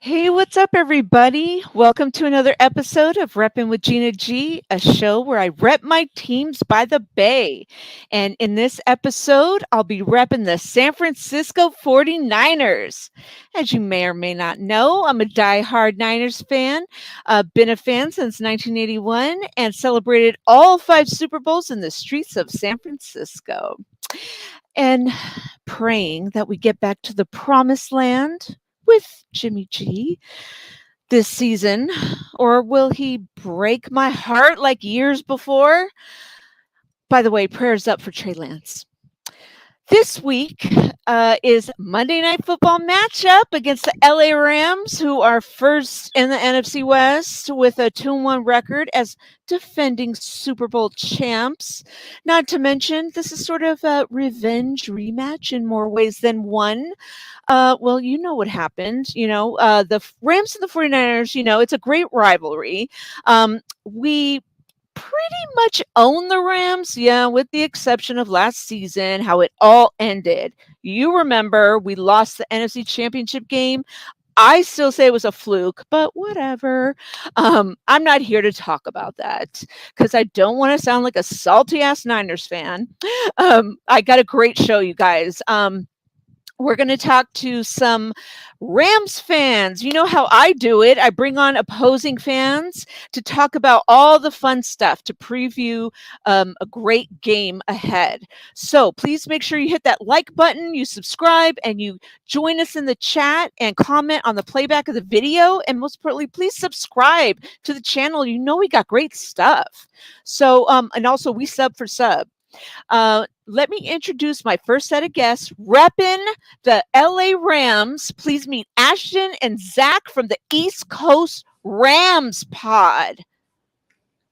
Hey, what's up, everybody? Welcome to another episode of Reppin with Gina G, a show where I rep my teams by the Bay. And in this episode, I'll be repping the San Francisco 49ers. As you may or may not know, I'm a diehard Niners fan. Been a fan since 1981 and celebrated all 5 Super Bowls in the streets of San Francisco. And praying that we get back to the promised land with Jimmy G this season, or will he break my heart like years before? By the way, prayers up for Trey Lance. This week is Monday Night Football matchup against the LA Rams, who are first in the NFC West with a 2-1 record as defending Super Bowl champs. Not to mention, this is sort of a revenge rematch in more ways than one. Well, you know what happened. The Rams and the 49ers, it's a great rivalry. We pretty much own the Rams, with the exception of last season, how it all ended. You remember we lost the NFC Championship game. I still say it was a fluke, but whatever. I'm not here to talk about that because I don't want to sound like a salty-ass Niners fan. I got a great show, you guys. We're going to talk to some Rams fans. You know how I do it. I bring on opposing fans to talk about all the fun stuff, to preview a great game ahead. So please make sure you hit that like button, you subscribe, and you join us in the chat and comment on the playback of the video. And most importantly, please subscribe to the channel. You know we got great stuff. So, and also we sub for sub. Let me introduce my first set of guests, repping the LA Rams. Please meet Ashton and Zach from the East Coast Rams pod.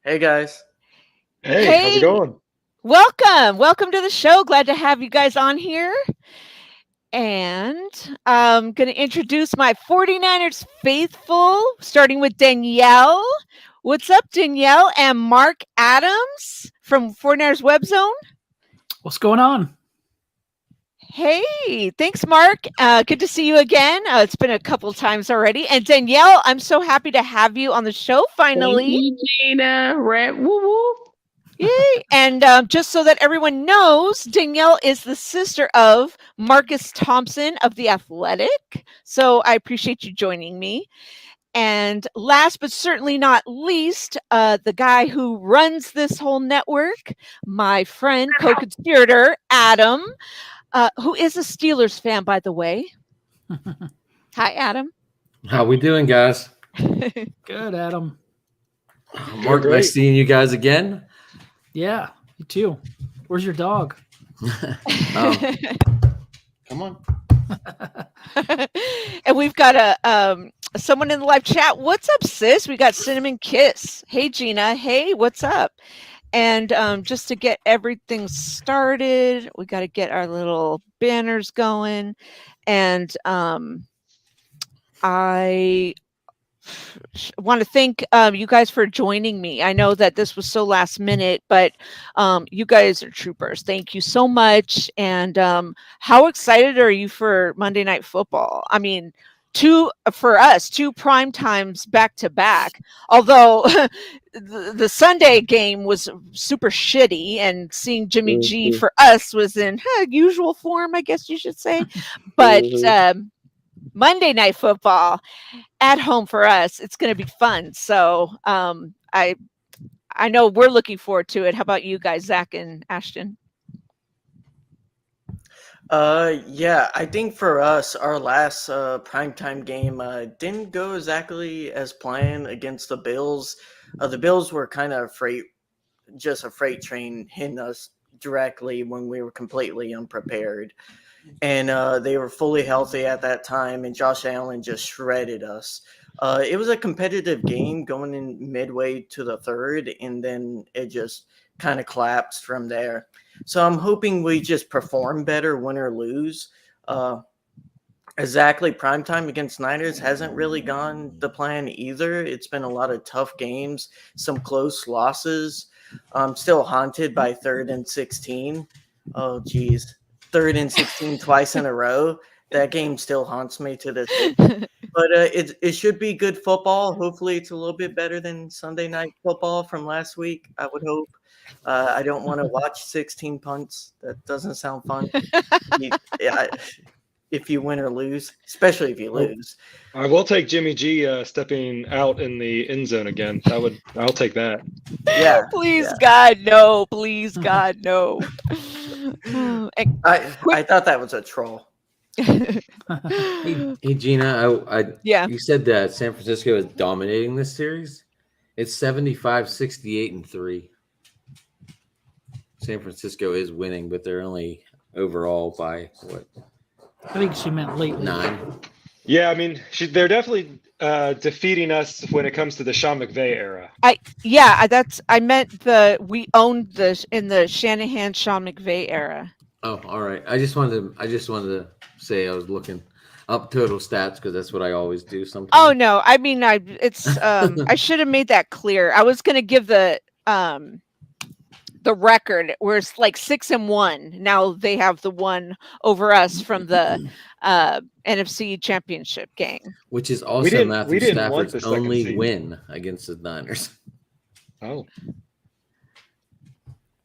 Hey, guys. Hey, how's it going? Welcome to the show. Glad to have you guys on here. And I'm going to introduce my 49ers faithful, starting with Danielle. What's up, Danielle? And Marc Adams from 49ers Webzone. What's going on? Hey, thanks, Marc. Good to see you again. It's been a couple times already. And Danielle, I'm so happy to have you on the show finally. Thank you, Gina. Woo woo. Yay. And just so that everyone knows, Danielle is the sister of Marcus Thompson of The Athletic. So I appreciate you joining me. And last but certainly not least, the guy who runs this whole network, my friend, co-conspirator, Adam, who is a Steelers fan, by the way. Hi, Adam. How we doing, guys? Good, Adam. Marc, nice seeing you guys again. Yeah, you too. Where's your dog? Come on. And we've got someone in the live chat. What's up, sis? We got Cinnamon Kiss. Hey, Gina. Hey, what's up? And just to get everything started, we got to get our little banners going. And I want to thank you guys for joining me. I know that this was so last minute, but you guys are troopers. Thank you so much. And how excited are you for Monday Night Football? I mean, for us, 2 prime times back to back. Although the Sunday game was super shitty, and seeing Jimmy G for us was in usual form, I guess you should say. But Monday Night Football at home for us, it's going to be fun. So I know we're looking forward to it. How about you guys, Zach and Ashton? Yeah, I think for us, our last primetime game didn't go exactly as planned against the Bills. The Bills were kind of just a freight train hitting us directly when we were completely unprepared. And they were fully healthy at that time, and Josh Allen just shredded us. It was a competitive game going in midway to the third, and then it just kind of collapsed from there. So I'm hoping we just perform better, win or lose. Uh, exactly, primetime against Niners hasn't really gone the plan either. It's been a lot of tough games, some close losses. I'm still haunted by 3rd and 16. Oh, geez. 3rd and 16 twice in a row. That game still haunts me to this day. But it should be good football. Hopefully, it's a little bit better than Sunday night football from last week. I would hope. I don't want to watch 16 punts. That doesn't sound fun. Yeah, if you win or lose, especially if you lose. I will take Jimmy G stepping out in the end zone again. I'll take that. Yeah. Please, yeah. God, no. Please, God, no. I thought that was a troll. Hey Gina, Yeah. you said that San Francisco is dominating this series. It's 75-68-3. San Francisco is winning, but they're only overall by what? I think she meant lately. 9. Yeah, I mean, they're definitely defeating us when it comes to the Sean McVay era. I meant we owned in the Shanahan Sean McVay era. Oh, all right. I just wanted to say I was looking up total stats because that's what I always do sometimes. Oh no, I mean I should have made that clear. I was gonna give the record where it's like 6-1. Now they have the one over us from the NFC Championship game, which is also Matthew Stafford's only seed. win against the Niners. Oh,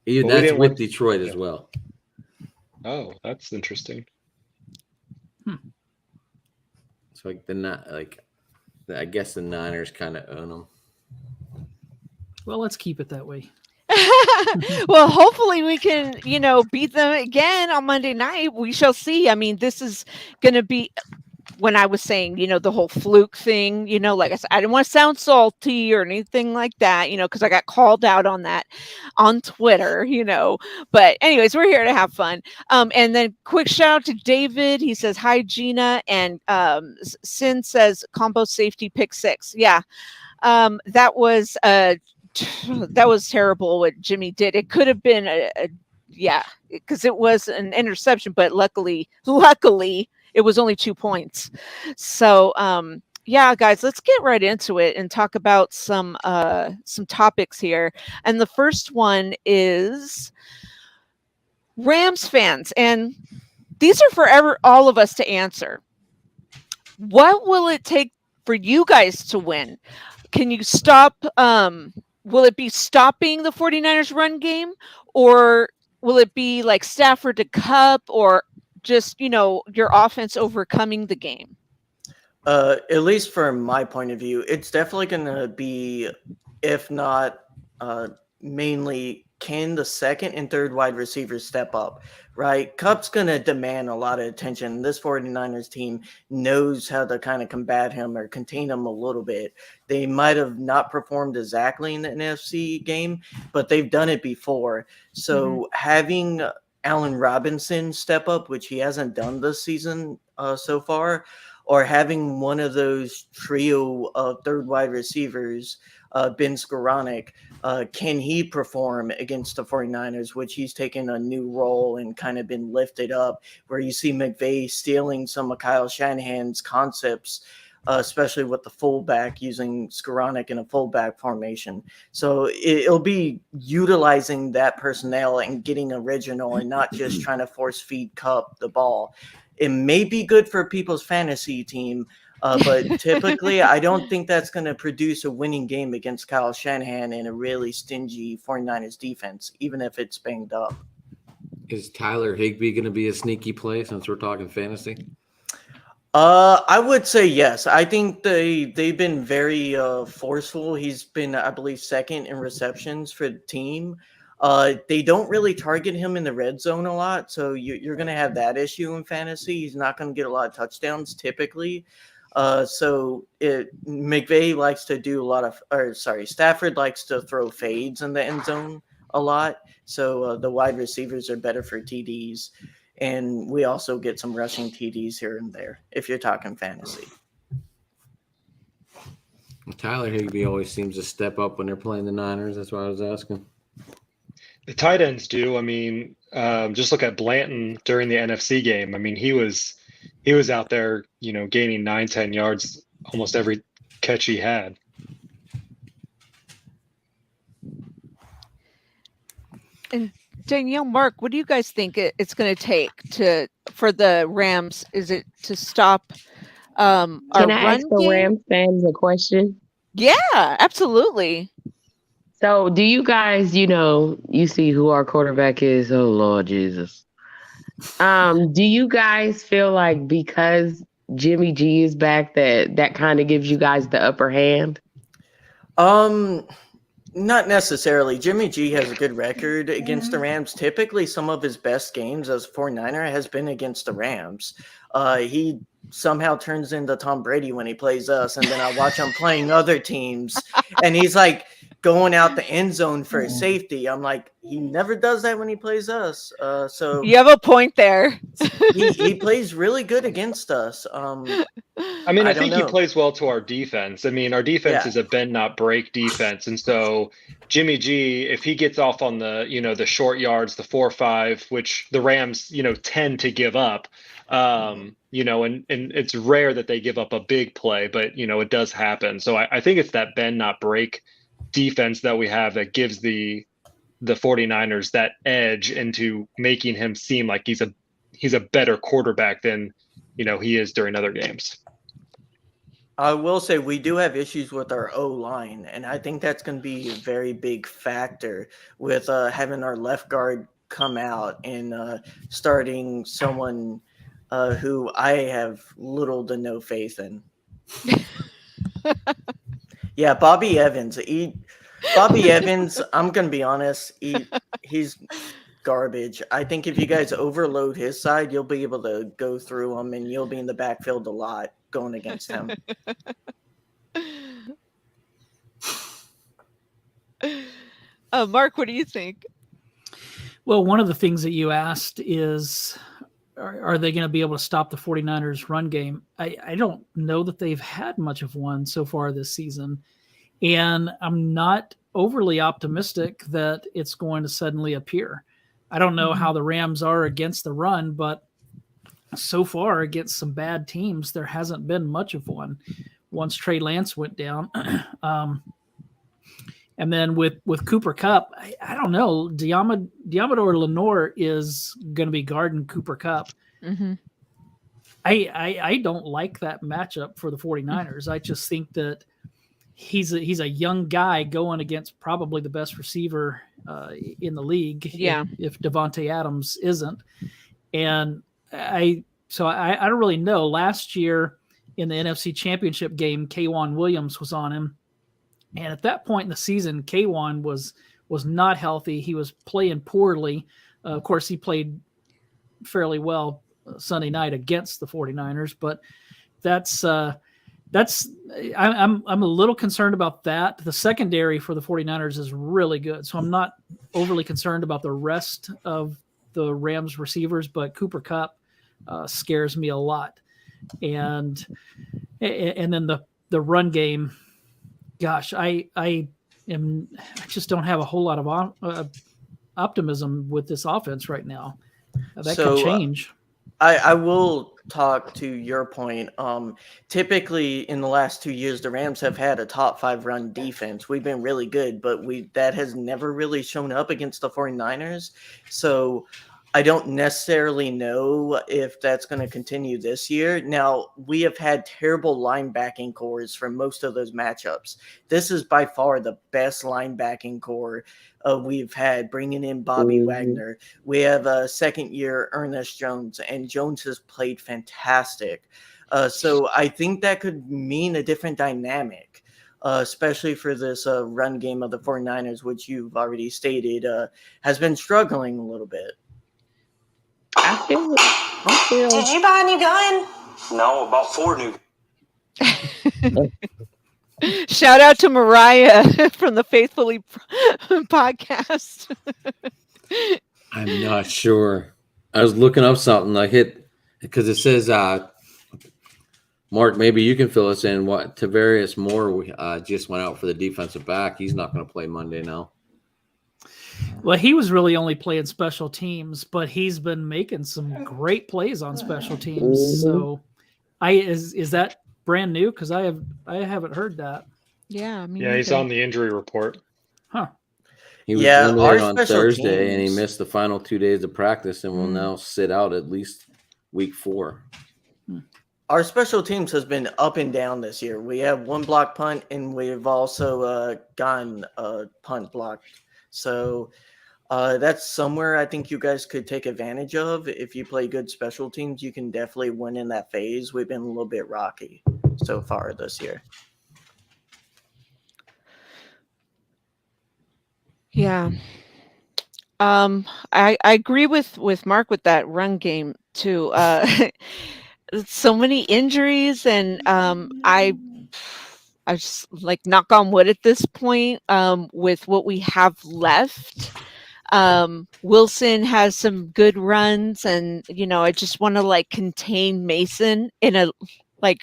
That's with Detroit as well. Oh, that's interesting. So I guess the Niners kind of own them. Well, let's keep it that way. Well, hopefully we can, beat them again on Monday night. We shall see. I mean, this is going to be when I was saying, the whole fluke thing, like I said, I didn't want to sound salty or anything like that, because I got called out on that on Twitter, but anyways, we're here to have fun. And then quick shout out to David. He says, hi, Gina. And Sin says combo safety pick 6. Yeah. That was terrible what Jimmy did. It could have been because it was an interception, but luckily it was only 2 points. So guys, let's get right into it and talk about some topics here. And the first one is Rams fans, and these are for all of us to answer. What will it take for you guys to win? Can you stop? Will it be stopping the 49ers run game, or will it be like Stafford to Cup, or just, your offense overcoming the game? At least from my point of view, it's definitely going to be, if not mainly, can the second and third wide receivers step up, right? Cup's going to demand a lot of attention. This 49ers team knows how to kind of combat him or contain him a little bit. They might have not performed exactly in the NFC game, but they've done it before. So having Allen Robinson step up, which he hasn't done this season so far, or having one of those trio of third wide receivers, Ben Skoranek, can he perform against the 49ers, which he's taken a new role and kind of been lifted up, where you see McVay stealing some of Kyle Shanahan's concepts, especially with the fullback, using Skoranek in a fullback formation. So it'll be utilizing that personnel and getting original and not just trying to force feed Cup the ball. It may be good for people's fantasy team, but typically I don't think that's going to produce a winning game against Kyle Shanahan in a really stingy 49ers defense, even if it's banged up. Is Tyler Higbee going to be a sneaky play since we're talking fantasy? I would say yes. I think they've been very forceful. He's been, I believe, second in receptions for the team. They don't really target him in the red zone a lot, so you're going to have that issue in fantasy. He's not going to get a lot of touchdowns typically. McVay likes to do a lot of, Stafford likes to throw fades in the end zone a lot. So the wide receivers are better for TDs. And we also get some rushing TDs here and there if you're talking fantasy. Tyler Higbee always seems to step up when they're playing the Niners. That's why I was asking. The tight ends do. I mean, just look at Blanton during the NFC game. I mean, he was out there, gaining 9-10 yards almost every catch he had. And Danielle, Marc, what do you guys think it's going to take for the Rams? Is it to stop our Can I run ask the game? Rams fans a question? Yeah, absolutely. So, do you guys, you see who our quarterback is? Oh, Lord Jesus. Do you guys feel like because Jimmy G is back that kind of gives you guys the upper hand? Not necessarily. Jimmy G has a good record against the Rams. Typically, some of his best games as a 49er has been against the Rams. He somehow turns into Tom Brady when he plays us, and then I watch him playing other teams, and he's like going out the end zone for a safety. I'm like, he never does that when he plays us. So You have a point there. he plays really good against us. I mean, I don't think he know. plays well to our defense. I mean, our defense Yeah. is a bend not break defense, and so Jimmy G, if he gets off on the the short yards, the 4-5, which the Rams tend to give up, and it's rare that they give up a big play, but it does happen. So I think it's that bend not break defense that we have that gives the 49ers that edge into making him seem like he's a better quarterback than he is during other games. I will say we do have issues with our O-line, and I think that's going to be a very big factor with having our left guard come out and starting someone who I have little to no faith in. Yeah, Bobby Evans. Bobby Evans, I'm going to be honest, he's garbage. I think if you guys overload his side, you'll be able to go through him, and you'll be in the backfield a lot going against him. Marc, what do you think? Well, one of the things that you asked is, are they going to be able to stop the 49ers run game? I don't know that they've had much of one so far this season. And I'm not overly optimistic that it's going to suddenly appear. I don't know how the Rams are against the run, but so far against some bad teams, there hasn't been much of one once Trey Lance went down. And then with Cooper Kupp, I don't know. Diamador Lenore is going to be guarding Cooper Kupp. Mm-hmm. I don't like that matchup for the 49ers. I just think that he's a young guy going against probably the best receiver in the league. Yeah. If Devontae Adams isn't. And I don't really know. Last year in the NFC Championship game, K'Wan Williams was on him. And at that point in the season, K'Wan was not healthy. He was playing poorly. Of course, he played fairly well Sunday night against the 49ers, but I'm a little concerned about that. The secondary for the 49ers is really good, so I'm not overly concerned about the rest of the Rams receivers, but Cooper Kupp scares me a lot. And then the run game, gosh, I just don't have a whole lot of optimism with this offense right now. That could change. I will talk to your point. Typically, in the last 2 years, the Rams have had a top 5 run defense. We've been really good, but that has never really shown up against the 49ers. So I don't necessarily know if that's going to continue this year. Now, we have had terrible linebacking cores for most of those matchups. This is by far the best linebacking core we've had, bringing in Bobby Wagner. We have a second-year Ernest Jones, and Jones has played fantastic. So I think that could mean a different dynamic. especially for this run game of the 49ers, which you've already stated has been struggling a little bit. I feel. Did you buy a new gun? No, about 4 new. Shout out to Mariah from the Faithfully podcast. I'm not sure. I was looking up something. I hit because it says, Mark, maybe you can fill us in. What Tavarius Moore just went out for the defensive back. He's not going to play Monday now. Well, he was really only playing special teams, but he's been making some great plays on special teams. So, is that brand new? Because I haven't heard that. Yeah, he's on the injury report. Huh. He was limited on Thursday, and he missed the final 2 days of practice, and will now sit out at least week 4. Our special teams has been up and down this year. We have 1 block punt, and we've also gotten a punt blocked. So that's somewhere I think you guys could take advantage of. If you play good special teams, you can definitely win in that phase. We've been a little bit rocky so far this year. Yeah. I agree with Mark with that run game too. So many injuries, and I just like knock on wood at this point with what we have left. Wilson has some good runs, and I just want to like contain Mason in a like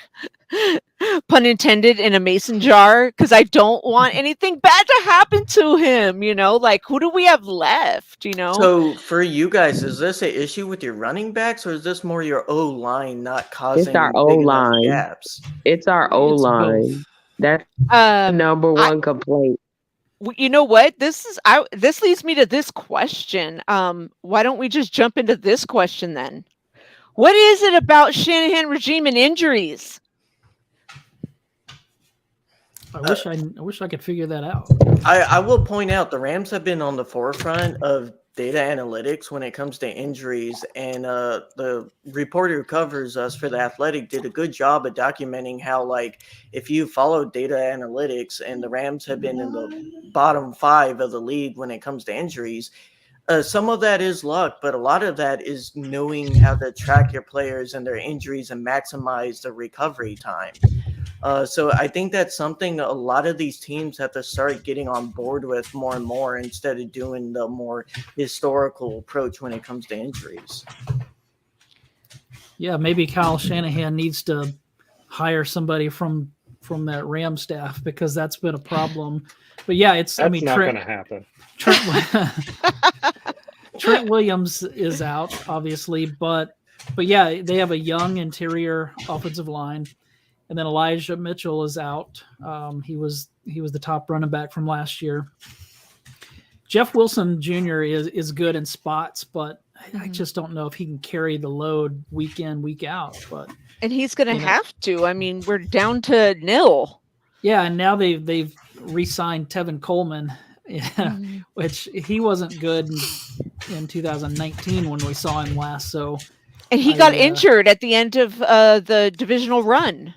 pun intended in a mason jar, because I don't want anything bad to happen to him. Like, who do we have left? So for you guys, is this an issue with your running backs, or is this more your O line not causing It's our big O enough line. gaps? It's our O line. That's number one complaint. You know what? This leads me to this question. Why don't we just jump into this question then? What is it about Shanahan regime and injuries? I wish I could figure that out. I will point out the Rams have been on the forefront of data analytics when it comes to injuries, and the reporter who covers us for The Athletic did a good job of documenting how, like, if you follow data analytics, and the Rams have been in the bottom 5 of the league when it comes to injuries. Some of that is luck, but a lot of that is knowing how to track your players and their injuries and maximize the recovery time. So I think that's something a lot of these teams have to start getting on board with more and more, instead of doing the more historical approach when it comes to injuries. Yeah, maybe Kyle Shanahan needs to hire somebody from that Ram staff, because that's been a problem. But yeah, That's not going to happen. Trent Williams is out, obviously, but yeah, they have a young interior offensive line, and then Elijah Mitchell is out. He was the top running back from last year. Jeff Wilson Jr. is good in spots, but I just don't know if he can carry the load week in, week out. And he's going to have to. I mean, we're down to nil. Yeah, and now they've re-signed Tevin Coleman, which he wasn't good in 2019 when we saw him last. So, and he got injured at the end of the divisional run.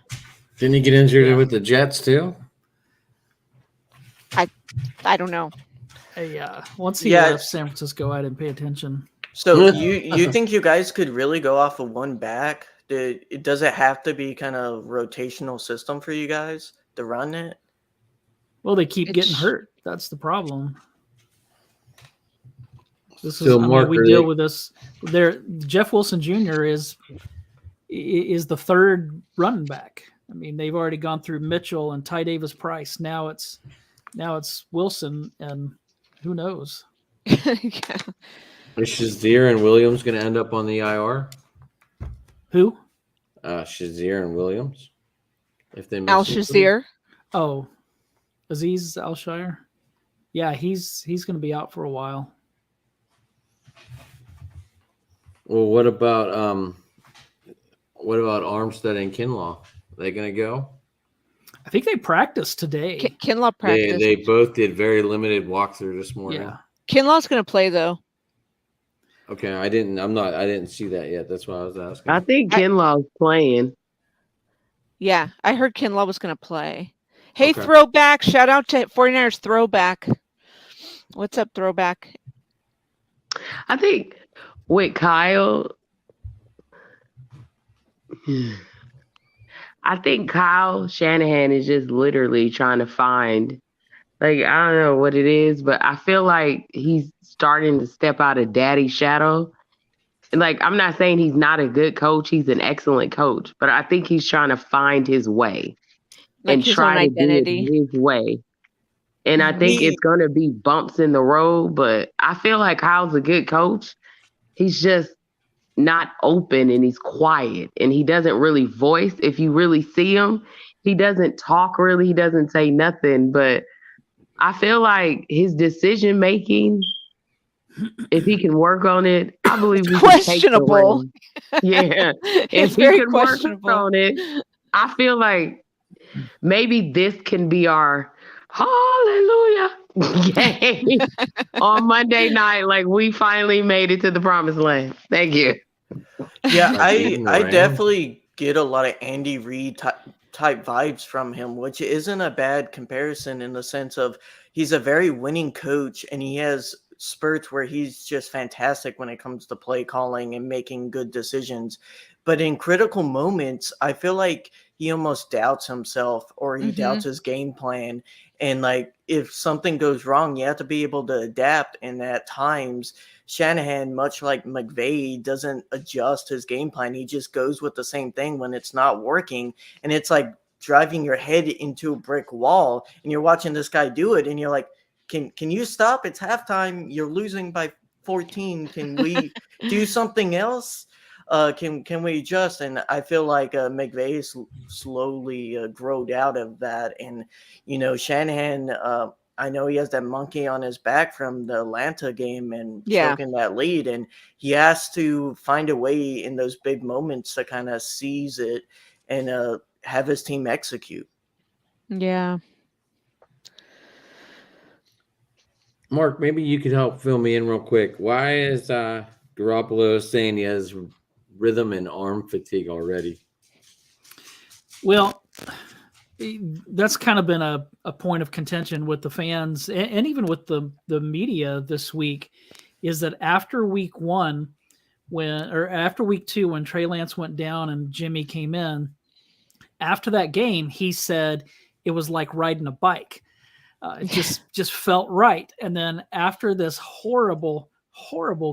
Didn't he get injured with the Jets too? I don't know. Once he left San Francisco, I didn't pay attention. So you think you guys could really go off of one back? Does it have to be kind of rotational system for you guys to run it? Well, they keep getting hurt. That's the problem. We deal with this. Jeff Wilson Jr. is the third running back. I mean, they've already gone through Mitchell and Ty Davis Price. Now it's Wilson, and who knows? Yeah. Is Shazier and Williams going to end up on the IR? Who? Shazier and Williams. If they Al Shazier. Oh, Aziz Al-Shire. Yeah, he's going to be out for a while. Well, what about Armstead and Kinlaw? Are they going to go? I think they practiced today. Kinlaw practiced. They both did very limited walkthrough this morning. Yeah. Kinlaw's going to play though. Okay, I didn't see that yet. That's why I was asking. I think Kinlaw's playing. Yeah, I heard Kinlaw was going to play. Hey, Throwback. Shout out to 49ers Throwback. What's up, Throwback? I think with Kyle, I think Kyle Shanahan is just literally trying to find, like, I don't know what it is, but I feel like he's starting to step out of daddy's shadow. And like, I'm not saying he's not a good coach. He's an excellent coach, but I think he's trying to find his way Like and his try own to identity. do it his way. And I think it's going to be bumps in the road, but I feel like Kyle's a good coach. He's just not open and he's quiet and he doesn't really voice. If you really see him, he doesn't talk really. He doesn't say nothing, but I feel like his decision making, if he can work on it, I believe It's we can take the questionable. win. Yeah. It's If he very can work questionable. on it, I feel like maybe this can be our hallelujah game on Monday night. Like, we finally made it to the promised land. Thank you. Yeah, I definitely get a lot of Andy Reid type vibes from him, which isn't a bad comparison in the sense of he's a very winning coach and he has spurts where he's just fantastic when it comes to play calling and making good decisions. But in critical moments, I feel like he almost doubts himself or he doubts his game plan. And like, if something goes wrong, you have to be able to adapt. And at times, Shanahan, much like McVay, doesn't adjust his game plan. He just goes with the same thing when it's not working. And it's like driving your head into a brick wall and you're watching this guy do it. And you're like, can you stop? It's halftime. You're losing by 14. Can we do something else? Can we adjust? And I feel like McVay slowly growed out of that. And, you know, Shanahan, I know he has that monkey on his back from the Atlanta game and choking that lead. And he has to find a way in those big moments to kind of seize it and have his team execute. Yeah. Mark, maybe you could help fill me in real quick. Why is Garoppolo saying he has rhythm and arm fatigue already? Well, that's kind of been a point of contention with the fans and even with the media this week, is that after week 1, after week 2, when Trey Lance went down and Jimmy came in, after that game, he said it was like riding a bike. It just felt right. And then after this horrible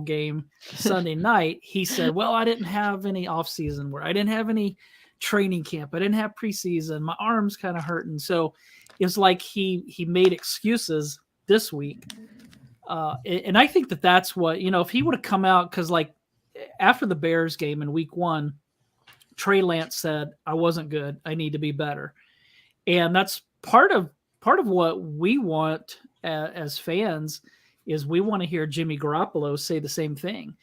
game Sunday night, he said, well, I didn't have any off season where I didn't have any training camp. I didn't have preseason. My arm's kind of hurting. So it's like he made excuses this week. And I think that's what, you know, if he would have come out, because like after the Bears game in week 1, Trey Lance said, I wasn't good. I need to be better. And that's part of what we want as fans is we want to hear Jimmy Garoppolo say the same thing,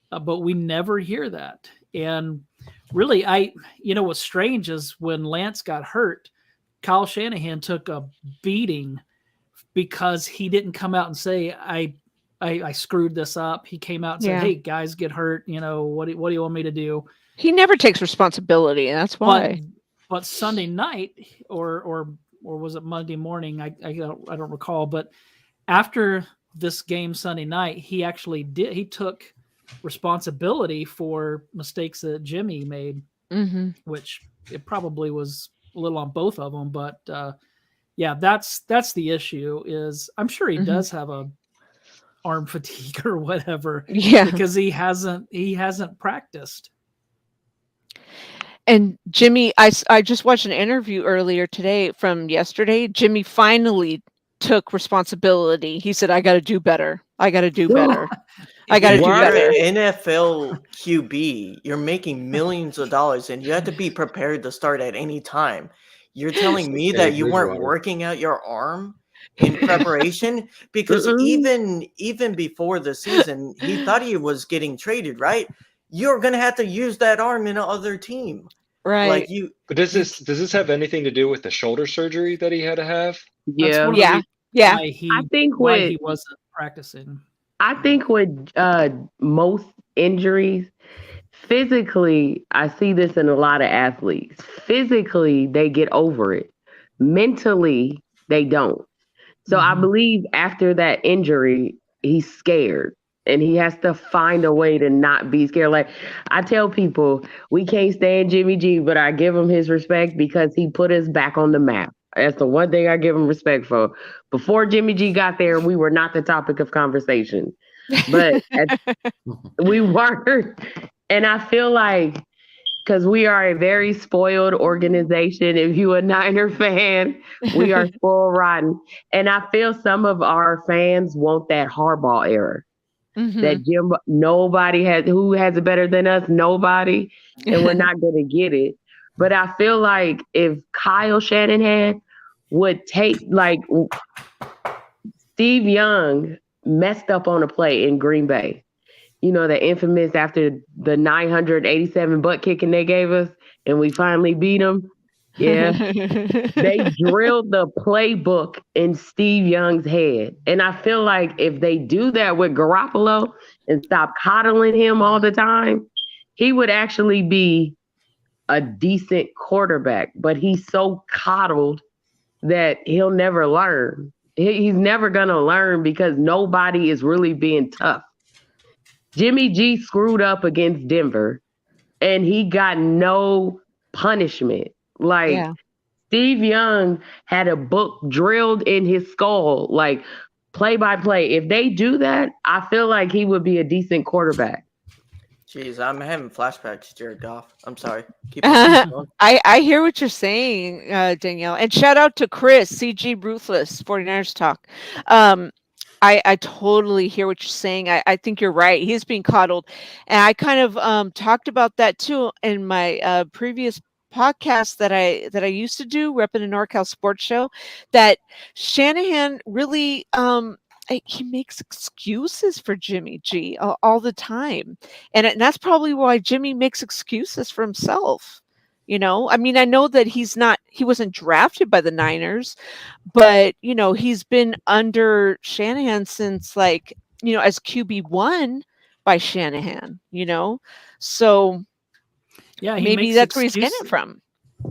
but we never hear that. And really, what's strange is when Lance got hurt, Kyle Shanahan took a beating because he didn't come out and say, I screwed this up. He came out and said, hey, guys get hurt. You know, what do you want me to do? He never takes responsibility, and that's why. But Sunday night or was it Monday morning? I don't recall. But after this game Sunday night, he actually he took responsibility for mistakes that Jimmy made, which it probably was a little on both of them. But that's the issue. Is I'm sure he does have a arm fatigue or whatever, because he hasn't practiced. And Jimmy, I just watched an interview earlier today from yesterday. Jimmy finally took responsibility. He said, I got to do better. I got to do better. I got to do better. NFL QB, you're making millions of dollars and you have to be prepared to start at any time. You're telling me that you weren't working out your arm in preparation? Because even before the season, he thought he was getting traded, right? You're going to have to use that arm in another team. Right. Like But does this have anything to do with the shoulder surgery that he had to have? Yeah. I think why he wasn't practicing. I think with most injuries, physically, I see this in a lot of athletes. Physically, they get over it. Mentally, they don't. So I believe after that injury, he's scared and he has to find a way to not be scared. Like I tell people, we can't stand Jimmy G, but I give him his respect because he put us back on the map. That's the one thing I give him respect for. Before Jimmy G got there, we were not the topic of conversation, but we were. And I feel like because we are a very spoiled organization. If you a Niner fan, we are spoiled rotten. And I feel some of our fans want that Harbaugh era. That Jim, nobody has, who has it better than us? Nobody. And we're not going to get it. But I feel like if Kyle Shanahan would take, like, Steve Young messed up on a play in Green Bay. You know, the infamous after the 987 butt kicking they gave us and we finally beat them. Yeah. They drilled the playbook in Steve Young's head. And I feel like if they do that with Garoppolo and stop coddling him all the time, he would actually be a decent quarterback. But he's so coddled that he'll never learn. He's never going to learn because nobody is really being tough. Jimmy G screwed up against Denver and he got no punishment. Like Steve Young had a book drilled in his skull, like play by play. If they do that, I feel like he would be a decent quarterback. Jeez, I'm having flashbacks, Jared Goff. I'm sorry. Keep going. I hear what you're saying, Danielle. And shout out to Chris, CG Ruthless, 49ers Talk. I totally hear what you're saying. I think you're right. He's being coddled. And I kind of talked about that too in my previous podcast that I used to do, Reppin' and NorCal Sports Show, that Shanahan really he makes excuses for Jimmy G all the time. And that's probably why Jimmy makes excuses for himself. You know, I mean, I know that he wasn't drafted by the Niners, but, you know, he's been under Shanahan since, like, you know, as QB1 by Shanahan, you know, so yeah, maybe that's where he's getting it from.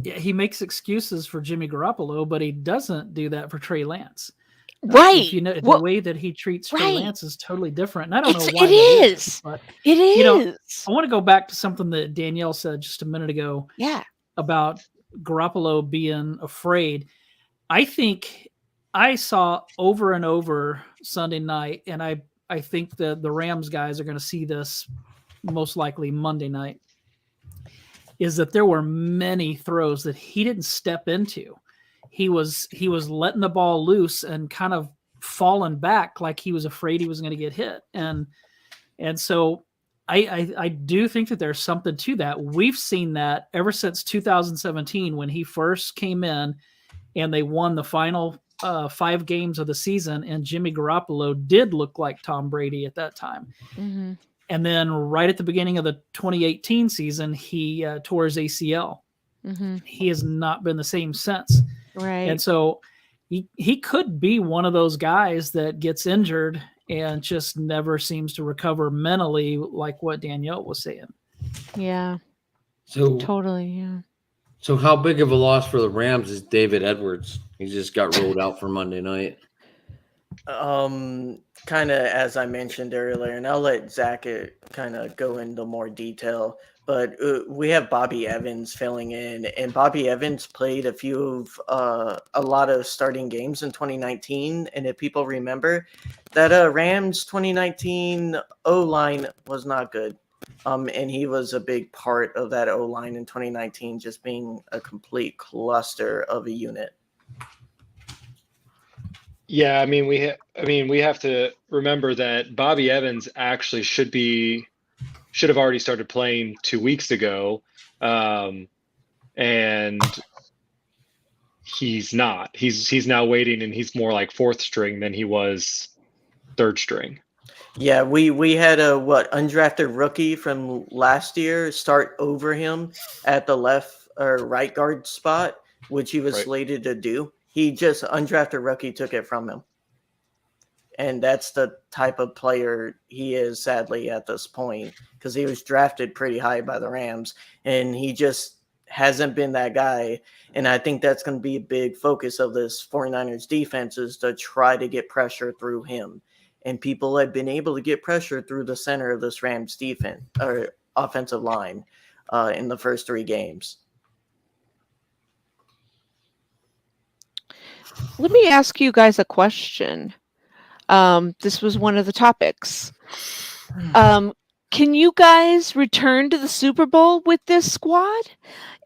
Yeah, he makes excuses for Jimmy Garoppolo, but he doesn't do that for Trey Lance. Right. If you know, the way that he treats Trey Lance is totally different. And I don't know why it is. But, it is. You know, I want to go back to something that Danielle said just a minute ago. Yeah. About Garoppolo being afraid. I think I saw over and over Sunday night, and I think that the Rams guys are going to see this most likely Monday night, is that there were many throws that he didn't step into. He was letting the ball loose and kind of falling back like he was afraid he was going to get hit. And so I do think that there's something to that. We've seen that ever since 2017 when he first came in and they won the final 5 games of the season, and Jimmy Garoppolo did look like Tom Brady at that time. Mm-hmm. And then right at the beginning of the 2018 season, he tore his ACL. Mm-hmm. He has not been the same since. Right. And so he could be one of those guys that gets injured and just never seems to recover mentally, like what Danielle was saying. Yeah. So totally, yeah. So how big of a loss for the Rams is David Edwards? He just got rolled out for Monday night. Kind of as I mentioned earlier, and I'll let Zach kind of go into more detail. But we have Bobby Evans filling in, and Bobby Evans played a lot of starting games in 2019. And if people remember, that Rams 2019 O-line was not good. And he was a big part of that O-line in 2019, just being a complete cluster of a unit. Yeah, I mean we have to remember that Bobby Evans actually should have already started playing 2 weeks ago, and he's not. He's now waiting, and he's more like 4th string than he was 3rd string. Yeah, we had a undrafted rookie from last year start over him at the left or right guard spot, which he was slated to do. He just undrafted rookie took it from him. And that's the type of player he is, sadly, at this point, because he was drafted pretty high by the Rams, and he just hasn't been that guy. And I think that's going to be a big focus of this 49ers defense, is to try to get pressure through him. And people have been able to get pressure through the center of this Rams defense or offensive line in the first 3 games. Let me ask you guys a question. This was one of the topics. Can you guys return to the Super Bowl with this squad?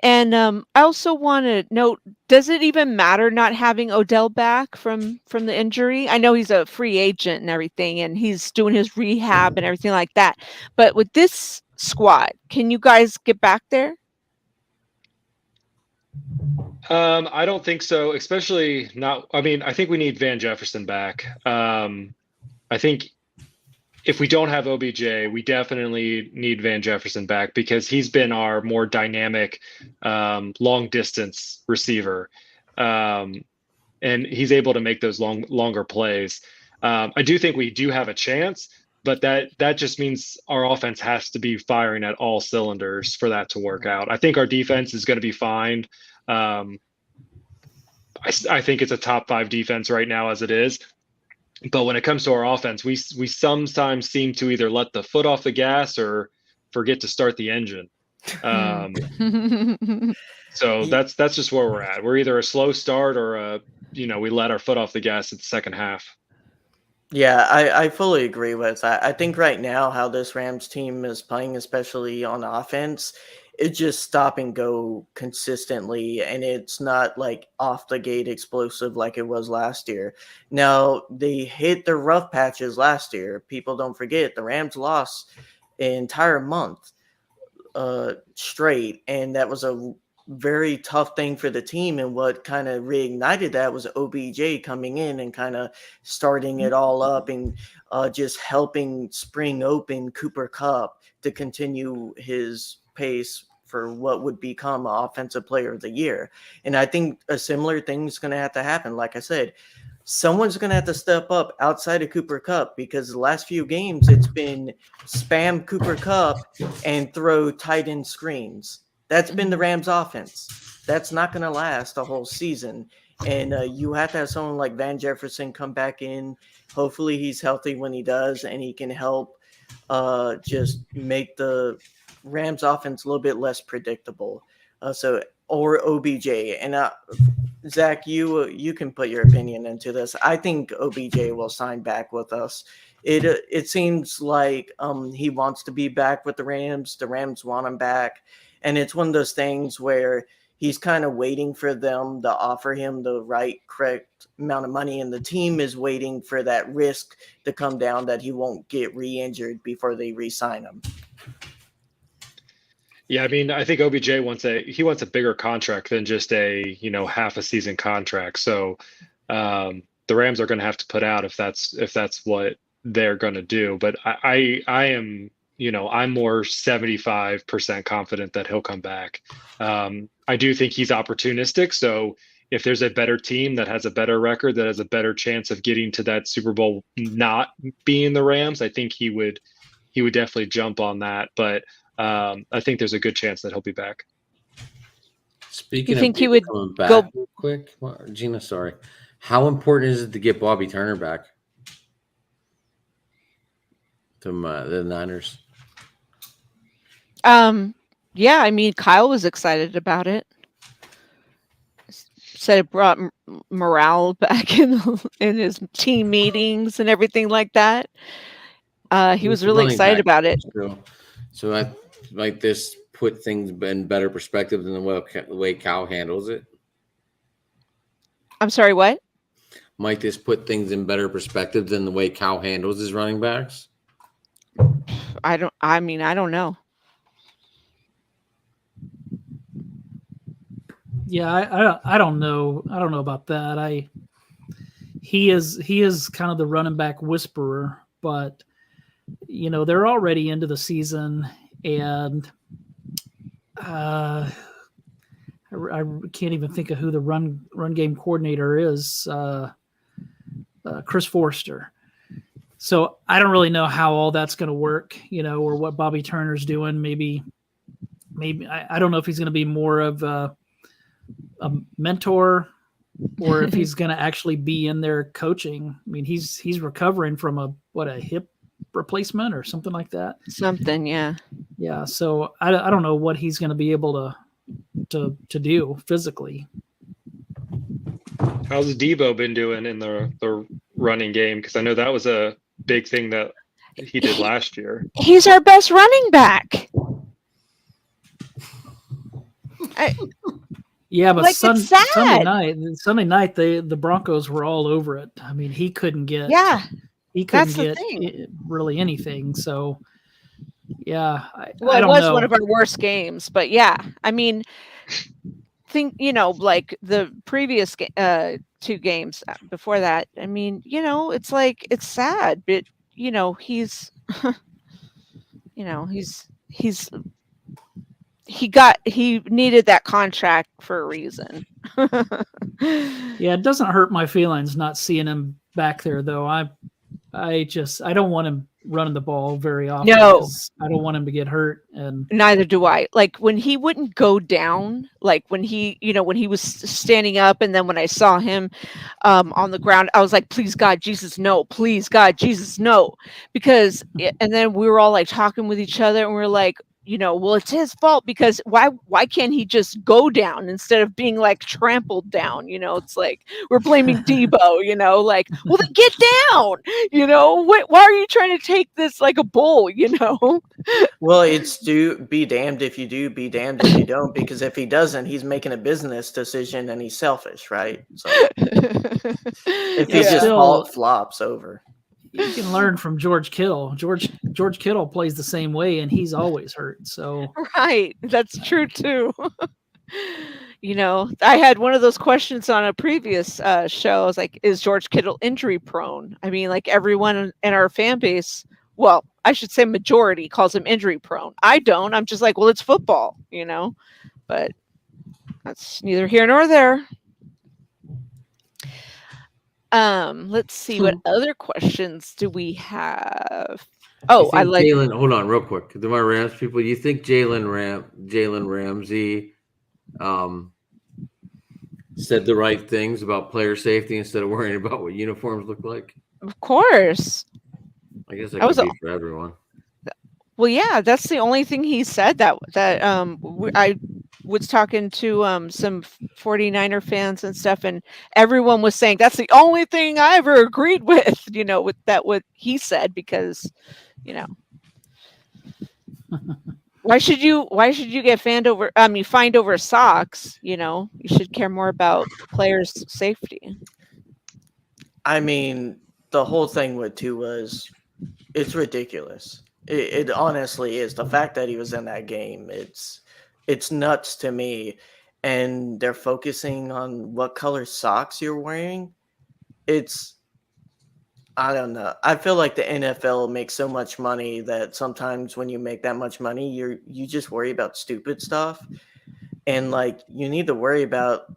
And I also want to note, does it even matter not having Odell back from the injury? I know he's a free agent and everything, and he's doing his rehab and everything like that. But with this squad, can you guys get back there? I don't think so, especially not. I mean, I think we need Van Jefferson back. I think if we don't have OBJ, we definitely need Van Jefferson back, because he's been our more dynamic long distance receiver. And he's able to make those longer plays. I do think we do have a chance, but that just means our offense has to be firing at all cylinders for that to work out. I think our defense is going to be fine. I think it's a top 5 defense right now as it is. But when it comes to our offense, we sometimes seem to either let the foot off the gas or forget to start the engine. So that's just where we're at. We're either a slow start or we let our foot off the gas at the second half. Yeah, I fully agree with that. I think right now how this Rams team is playing, especially on offense, it's just stop and go consistently, and it's not like off the gate explosive like it was last year. Now, they hit the rough patches last year. People don't forget the Rams lost an entire month straight, and that was a very tough thing for the team. And what kind of reignited that was OBJ coming in and kind of starting it all up and just helping spring open Cooper Kupp to continue his pace for what would become Offensive Player of the Year. And I think a similar thing is going to have to happen. Like I said, someone's going to have to step up outside of Cooper Kupp, because the last few games it's been spam Cooper Kupp and throw tight end screens. That's been the Rams offense. That's not going to last a whole season. And you have to have someone like Van Jefferson come back in. Hopefully he's healthy when he does, and he can help just make the Rams offense a little bit less predictable. Or OBJ. And Zach, you can put your opinion into this. I think OBJ will sign back with us. It seems like he wants to be back with the Rams. The Rams want him back. And it's one of those things where he's kind of waiting for them to offer him the correct amount of money, and the team is waiting for that risk to come down that he won't get re-injured before they re-sign him. Yeah, I mean, I think OBJ wants a bigger contract than just a half a season contract. So the Rams are going to have to put out if that's what they're going to do. But I am. I'm more 75% confident that he'll come back. I do think he's opportunistic. So if there's a better team that has a better record, that has a better chance of getting to that Super Bowl not being the Rams, I think he would definitely jump on that. But I think there's a good chance that he'll be back. Speaking you think of he would coming back go real quick, Gina, sorry. How important is it to get Bobby Turner back to the Niners? Yeah, I mean, Kyle was excited about it. Said it brought morale back in his team meetings and everything like that. He was really excited about it. So I like this put things in better perspective than the way Cal handles it. I'm sorry, what? Might this put things in better perspective than the way Cal handles his running backs? I don't know. Yeah, I don't know. I don't know about that. He is kind of the running back whisperer, but they're already into the season, and I can't even think of who the run game coordinator is. Chris Forster. So I don't really know how all that's going to work, or what Bobby Turner's doing. Maybe maybe I don't know if he's going to be more of a mentor or if he's going to actually be in there coaching. I mean, he's recovering from a hip replacement or something like that. Something, yeah. Yeah, so I don't know what he's going to be able to do physically. How's Debo been doing in the running game? Because I know that was a big thing that he did last year. He's our best running back. Yeah, but Like, it's sad. Sunday night, the Broncos were all over it. I mean, he couldn't get that's the thing. Really anything. So, yeah, Well, I it don't was know. one of our worst games, but yeah, I mean, think like the previous 2 games before that. I mean, it's like it's sad, but he's, he needed that contract for a reason. Yeah, it doesn't hurt my feelings not seeing him back there, though. I don't want him running the ball very often. No. I don't want him to get hurt. And neither do I. Like when he wouldn't go down, like when he, when he was standing up, and then when I saw him on the ground, I was like, please God, Jesus, no, please God, Jesus, no. Because, and then we were all like talking with each other, and we we're like, well, it's his fault, because why can't he just go down instead of being like trampled down? It's like we're blaming Debo, like, well, then get down, why are you trying to take this like a bull, Well, it's be damned if you do, be damned if you don't, because if he doesn't, he's making a business decision and he's selfish, right? So if he just flops over. You can learn from George Kittle. George Kittle plays the same way, and he's always hurt. So right, that's true too. I had one of those questions on a previous show. I was like, "Is George Kittle injury prone?" I mean, like everyone in our fan base, well, I should say majority calls him injury prone. I don't. I'm just like, well, it's football, But that's neither here nor there. Let's see, what other questions do we have? Oh, I like Jalen. Hold on, real quick. To my Rams people, you think Jalen Ramsey said the right things about player safety instead of worrying about what uniforms look like? Of course. I guess that could be for everyone. Well, yeah, that's the only thing he said that I was talking to some 49er fans and stuff, and everyone was saying that's the only thing I ever agreed with, with that what he said, because, why should you get fined over socks? You should care more about players' safety. I mean, the whole thing with Tua is it's ridiculous. It honestly is. The fact that he was in that game, it's nuts to me. And they're focusing on what color socks you're wearing. I don't know. I feel like the NFL makes so much money that sometimes when you make that much money, you just worry about stupid stuff. And like you need to worry about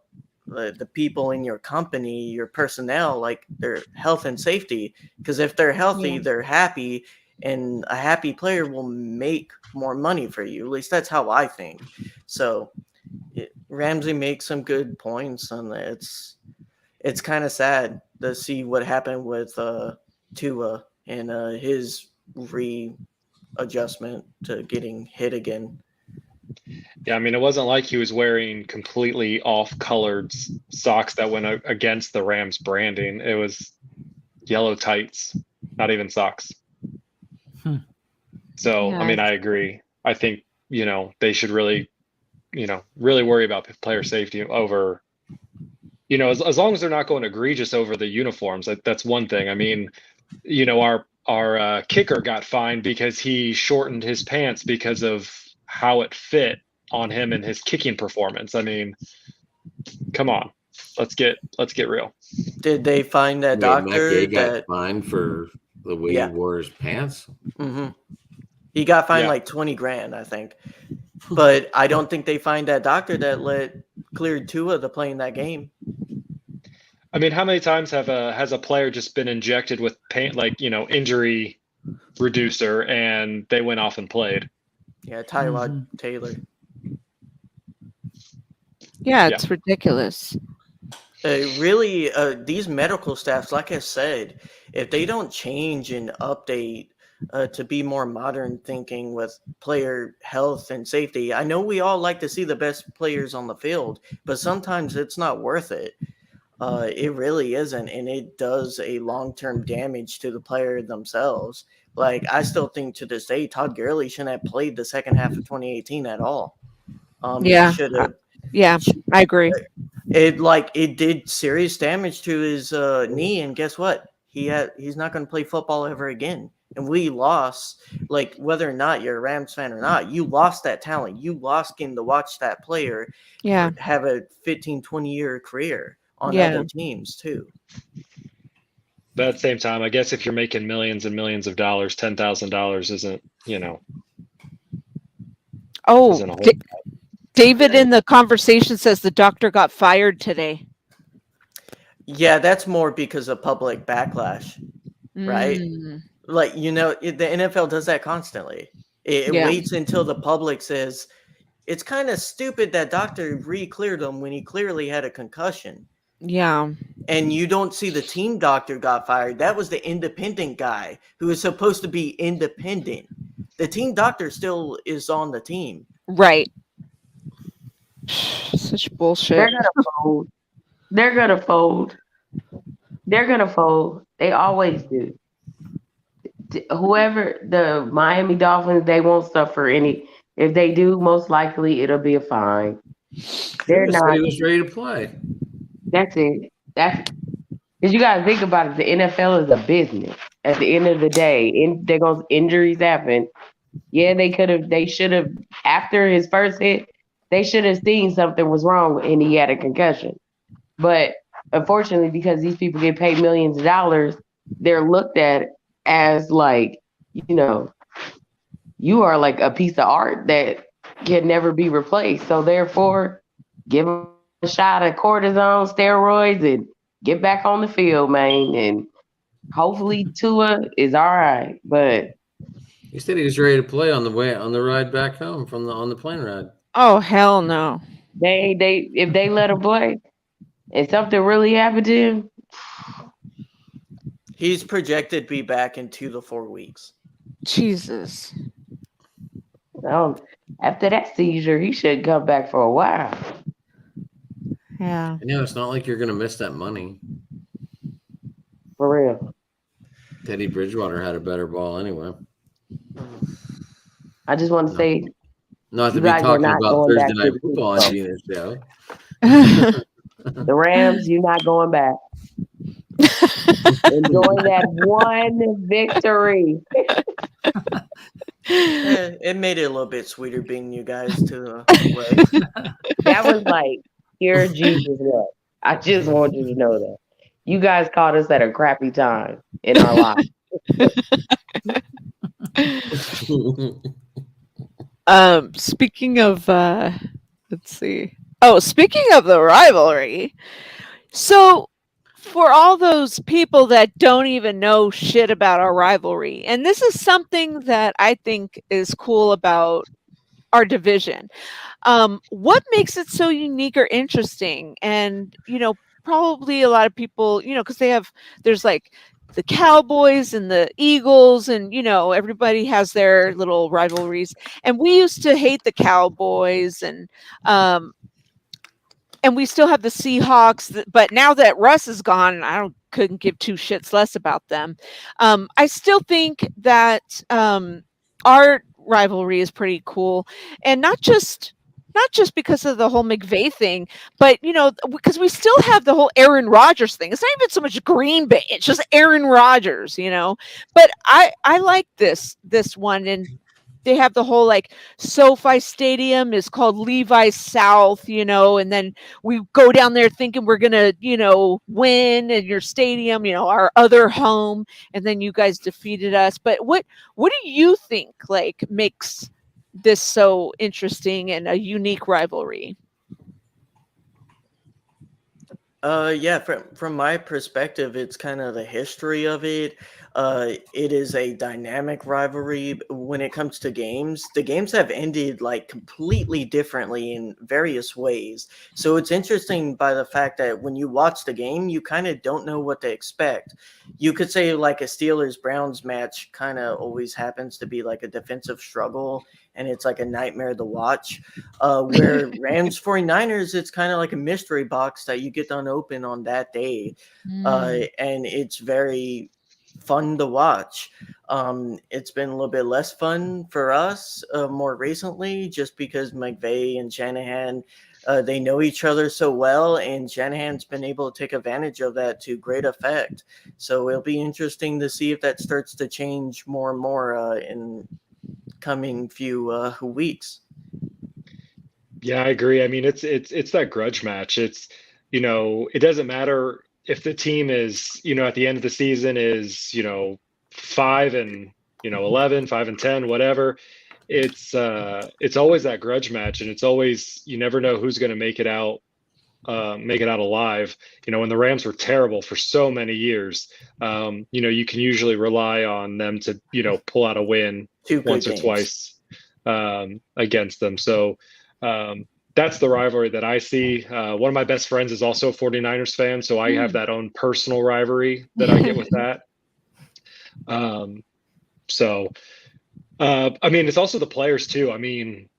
the people in your company, your personnel, like their health and safety. Because if they're healthy, they're happy. And a happy player will make more money for you. At least that's how I think. So Ramsey makes some good points on that. It's kind of sad to see what happened with Tua and his readjustment to getting hit again. Yeah, I mean, it wasn't like he was wearing completely off-colored socks that went against the Rams branding. It was yellow tights, not even socks. So, yeah. I mean, I agree. I think, they should really, really worry about player safety over, as long as they're not going egregious over the uniforms. That's one thing. I mean, our kicker got fined because he shortened his pants because of how it fit on him and his kicking performance. I mean, come on, let's get real. Did they find that doctor got fined for the way he wore his pants? Mm-hmm. He got fined like $20,000, I think. But I don't think they fined that doctor that cleared Tua to play in that game. I mean, how many times has a player just been injected with pain, injury reducer, and they went off and played? Yeah, Tyrod Taylor. Yeah, it's ridiculous. Really, these medical staffs, like I said, if they don't change and update to be more modern thinking with player health and safety, I know we all like to see the best players on the field, but sometimes it's not worth it. It really isn't, and it does a long-term damage to the player themselves. Like, I still think to this day, Todd Gurley shouldn't have played the second half of 2018 at all. He Yeah. should have. Yeah, I agree. It did serious damage to his knee, and guess what? He's not going to play football ever again. And we lost, like, whether or not you're a Rams fan or not, you lost that talent. You lost getting to watch that player Yeah. have a 15, 20-year career on Yeah. other teams too. But at the same time, I guess if you're making millions and millions of dollars, $10,000 isn't, Oh, isn't a whole David in the conversation says the doctor got fired today. Yeah, that's more because of public backlash, right? Mm, Like, the NFL does that constantly. It Yeah. waits until the public says, it's kind of stupid that doctor re-cleared him when he clearly had a concussion. yeah. And you don't see the team doctor got fired. That was the independent guy who is supposed to be independent. The team doctor still is on the team. Right. Such bullshit. They're gonna fold. They're gonna fold. They're gonna fold. They always do. Whoever the Miami Dolphins, they won't suffer any. If they do, most likely it'll be a fine. They're Said not. he was ready to play. That's it. That's because you gotta think about it. The NFL is a business. At the end of the day, injuries happen. Yeah, they should have, after his first hit, they should have seen something was wrong and he had a concussion. But unfortunately, because these people get paid millions of dollars, they're looked at as like, you are like a piece of art that can never be replaced. So therefore, give them a shot of cortisone, steroids, and get back on the field, man. And hopefully Tua is all right. But He said he was ready to play on the ride back home on the plane ride. Oh, hell no. if they let him play and something really happened to him, He's projected to be back in 2 to 4 weeks. Jesus. After that seizure, he should come back for a while. Yeah. It's not like you're going to miss that money. For real. Teddy Bridgewater had a better ball anyway. I just want to say, Not to you be guys are talking not about going Thursday back Night to the Football on Super Gina's show. the Rams, you're not going back. Enjoy that one victory. It made it a little bit sweeter being you guys to play. That was like pure Jesus love. I just want you to know that. You guys caught us at a crappy time in our lives. Speaking of let's see. Oh, speaking of the rivalry. So for all those people that don't even know shit about our rivalry, and this is something that I think is cool about our division. What makes it so unique or interesting? And probably a lot of people, because there's like the Cowboys and the Eagles, and everybody has their little rivalries. And we used to hate the Cowboys, and we still have the Seahawks. But now that Russ is gone, couldn't give two shits less about them. I still think that our rivalry is pretty cool, and not just because of the whole McVay thing, but because we still have the whole Aaron Rodgers thing. It's not even so much Green Bay; it's just Aaron Rodgers, But I like this one, and they have the whole like SoFi Stadium is called Levi South, and then we go down there thinking we're gonna win in your stadium, our other home, and then you guys defeated us. But what do you think like makes this so interesting and a unique rivalry? Yeah, from my perspective, it's kind of the history of it. It is a dynamic rivalry when it comes to games. The games have ended like completely differently in various ways. So it's interesting by the fact that when you watch the game, you kind of don't know what to expect. You could say like a Steelers-Browns match kind of always happens to be like a defensive struggle, and it's like a nightmare to watch. Where Rams 49ers, it's kind of like a mystery box that you get to unopen on that day. And it's very fun to watch. It's been a little bit less fun for us more recently, just because McVay and Shanahan, they know each other so well, and Shanahan's been able to take advantage of that to great effect. So it'll be interesting to see if that starts to change more and more in coming few weeks. Yeah, I agree. I mean, it's that grudge match. It's, it doesn't matter if the team is, at the end of the season is, 5 and 11, 5 and 10, whatever. It's always that grudge match, and it's always, you never know who's going to make it out alive. When the Rams were terrible for so many years, you can usually rely on them to, pull out a win once or twice against them. So that's the rivalry that I see. One of my best friends is also a 49ers fan, so I have that own personal rivalry that I get with that. I mean, it's also the players too. I mean,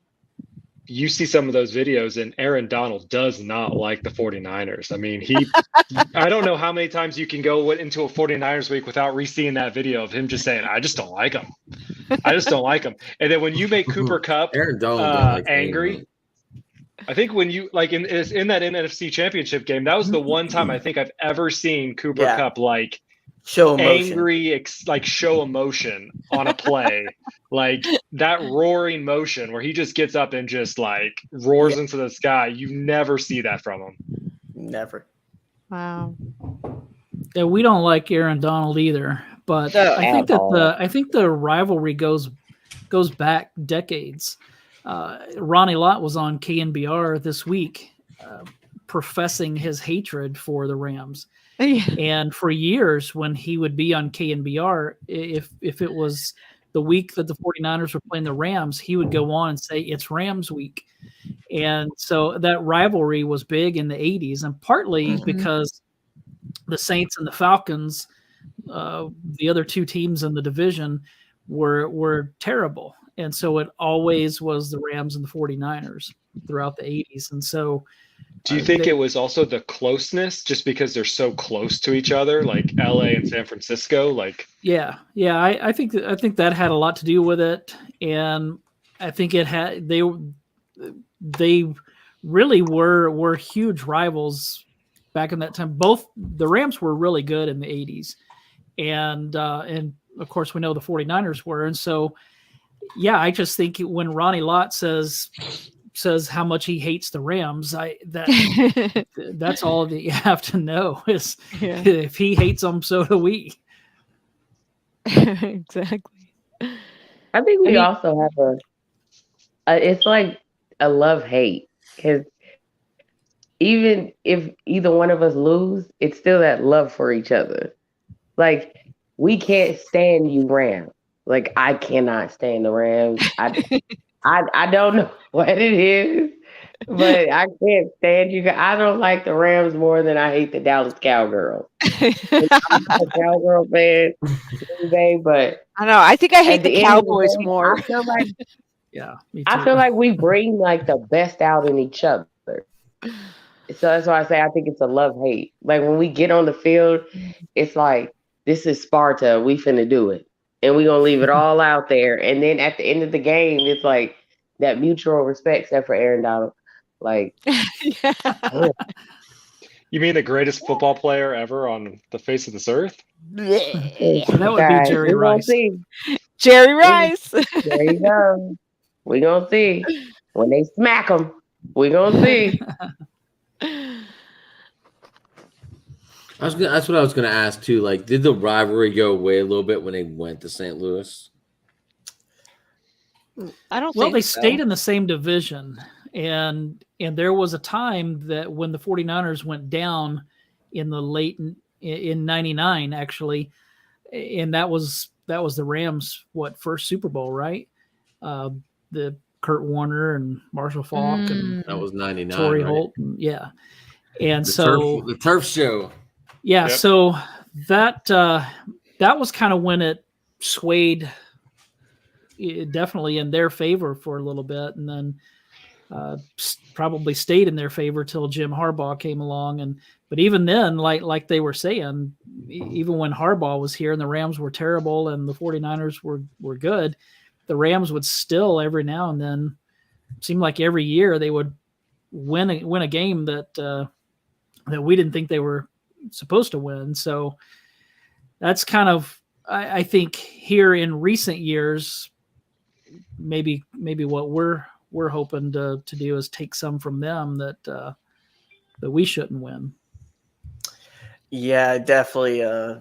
you see some of those videos, and Aaron Donald does not like the 49ers. I mean, I don't know how many times you can go into a 49ers week without re-seeing that video of him just saying, I just don't like them. I just don't like them. And then when you make Cooper Kupp Aaron Donald angry, I think when you like in that NFC Championship game, that was the one time I think I've ever seen Cooper Kupp like show emotion. Angry, show emotion on a play, like that roaring motion where he just gets up and just like roars into the sky. You never see that from him. Never. Wow. Yeah, we don't like Aaron Donald either, but I think the rivalry goes back decades. Ronnie Lott was on KNBR this week, professing his hatred for the Rams. And for years, when he would be on KNBR, if it was the week that the 49ers were playing the Rams, he would go on and say, it's Rams week. And so that rivalry was big in the 80s, and partly because the Saints and the Falcons, the other two teams in the division, were terrible. And so it always was the Rams and the 49ers throughout the 80s. And so do you think it was also the closeness, just because they're so close to each other, like LA and San Francisco? Like, yeah, I think that had a lot to do with it, and I think it had they really were huge rivals back in that time. Both the Rams were really good in the 80s, and of course we know the 49ers were, and so yeah, I just think when Ronnie Lott says how much he hates the Rams, that's all that you have to know is if he hates them, so do we. Exactly. I think we also have it's like a love-hate, because even if either one of us lose, it's still that love for each other. Like, we can't stand you Rams. Like, I cannot stand the Rams. I don't know what it is, but I can't stand you. I don't like the Rams more than I hate the Dallas Cowgirls. I'm a Cowgirl fan today, but I know. I think I hate the Cowboys more. I feel like, yeah, me too. I feel like we bring like the best out in each other. So that's why I say I think it's a love-hate. Like, when we get on the field, it's like, this is Sparta. We finna do it. And we're going to leave it all out there. And then at the end of the game, it's like that mutual respect, except for Aaron Donald. Like, you mean the greatest football player ever on the face of this earth? That would be Jerry Rice. Jerry Rice. There you go. We're going to see. When they smack them, we're going to see. That's what I was going to ask too. Like, did the rivalry go away a little bit when they went to St. Louis? I don't think Well, they so. stayed in the same division, and there was a time that when the 49ers went down in the late in 99, actually, and that was the Rams' first Super Bowl, right? The Kurt Warner and Marshall Faulk and That was 99, Torrey right? Holt, and The so turf show. yeah, Yep. so that was kind of when it swayed definitely in their favor for a little bit, and then probably stayed in their favor till Jim Harbaugh came along. But even then, like they were saying, even when Harbaugh was here and the Rams were terrible and the 49ers were good, the Rams would still every now and then, seem like every year, they would win a game that we didn't think they were supposed to win. So that's kind of, I think, here in recent years, maybe what we're hoping to do is take some from them that we shouldn't win. Yeah, definitely.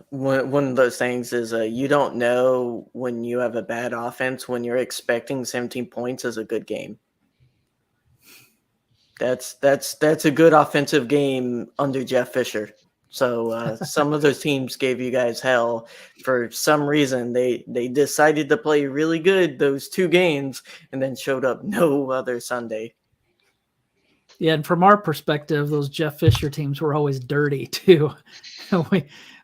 One of those things is you don't know when you have a bad offense when you're expecting 17 points as a good game. That's a good offensive game under Jeff Fisher. So some of those teams gave you guys hell for some reason. They decided to play really good those 2 games and then showed up no other Sunday. Yeah, and from our perspective, those Jeff Fisher teams were always dirty too.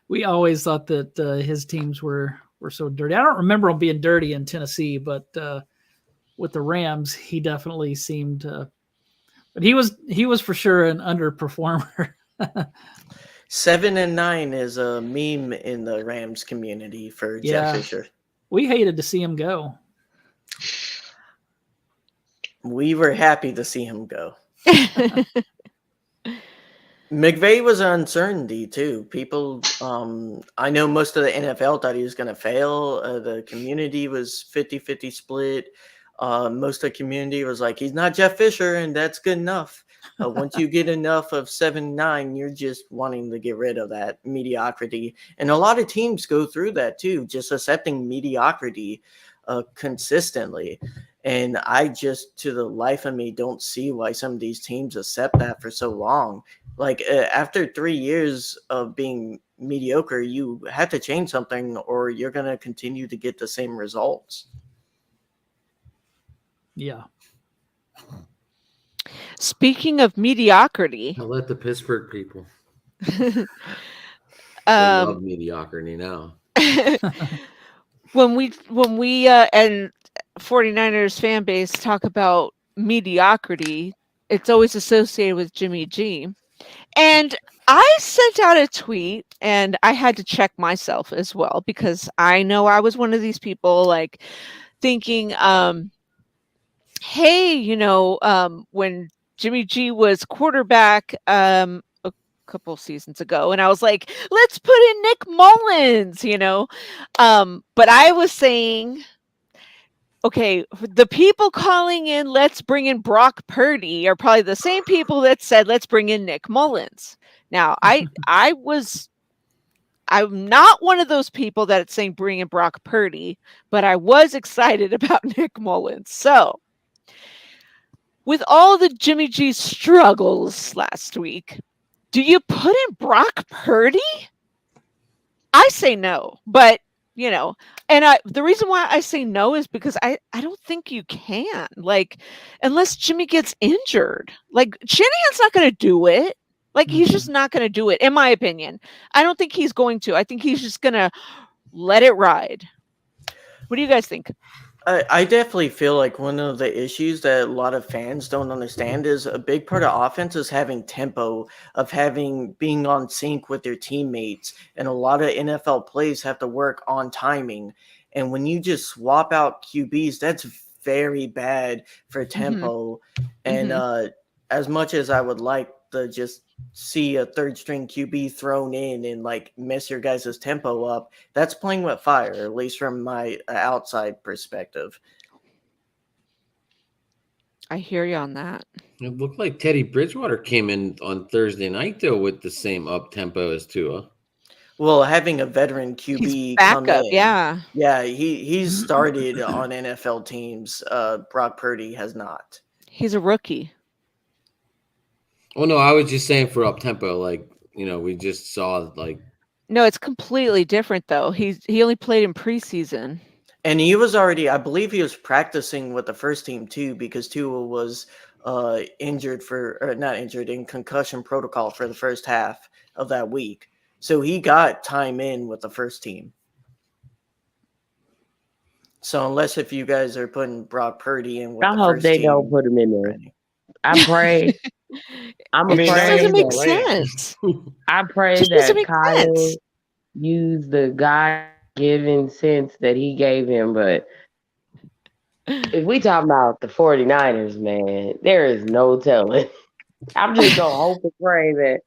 we always thought that his teams were so dirty. I don't remember him being dirty in Tennessee, but with the Rams, he definitely seemed. But he was for sure an underperformer. 7-9 is a meme in the Rams community for Jeff Fisher. We hated to see him go. We were happy to see him go. McVay was an uncertainty too. People, I know most of the NFL thought he was going to fail. The community was 50-50 split. Most of the community was like, he's not Jeff Fisher, and that's good enough. Once you get enough of 7-9, you're just wanting to get rid of that mediocrity. And a lot of teams go through that too, just accepting mediocrity consistently. And I just, to the life of me, don't see why some of these teams accept that for so long. Like after 3 years of being mediocre, you have to change something or you're going to continue to get the same results. Yeah. Speaking of mediocrity, I'll let the Pittsburgh people. They love mediocrity now. when we and 49ers fan base talk about mediocrity, it's always associated with Jimmy G. And I sent out a tweet and I had to check myself as well, because I know I was one of these people like thinking, hey, when Jimmy G was quarterback a couple seasons ago, and I was like, let's put in Nick Mullins, but I was saying, okay, the people calling in, let's bring in Brock Purdy, are probably the same people that said, let's bring in Nick Mullins. Now, I'm not one of those people that's saying bring in Brock Purdy, but I was excited about Nick Mullins. So, with all the Jimmy G struggles last week, do you put in Brock Purdy? I say no, but and the reason why I say no is because I don't think you can, like, unless Jimmy gets injured. Like, Shanahan's not going to do it. Like, he's just not going to do it, in my opinion. I don't think he's going to. I think he's just going to let it ride. What do you guys think? I definitely feel like one of the issues that a lot of fans don't understand is a big part of offense is having tempo, of being on sync with your teammates. And a lot of NFL plays have to work on timing. And when you just swap out QBs, that's very bad for tempo. And as much as I would like to just see a third string QB thrown in and like mess your guys' tempo up, that's playing with fire, at least from my outside perspective. I hear you on that. It looked like Teddy Bridgewater came in on Thursday night though with the same up tempo as Tua. Well, having a veteran QB He's backup, come in, yeah, he's started on NFL teams. Brock Purdy has not. He's a rookie. Oh no, I was just saying for up tempo, like we just saw like No, it's completely different though. He only played in preseason. And he was already, I believe he was practicing with the first team too, because Tua was injured not injured, in concussion protocol for the first half of that week. So he got time in with the first team. So unless if you guys are putting Brock Purdy in with I the hope first they team, don't put him in there. Randy. I pray. I'm I mean, It just that afraid doesn't make was lame. sense. I pray Just doesn't that make Kyle sense. used the God-given sense that he gave him. But if we talk about the 49ers, man, there is no telling. I'm just going to hope and pray that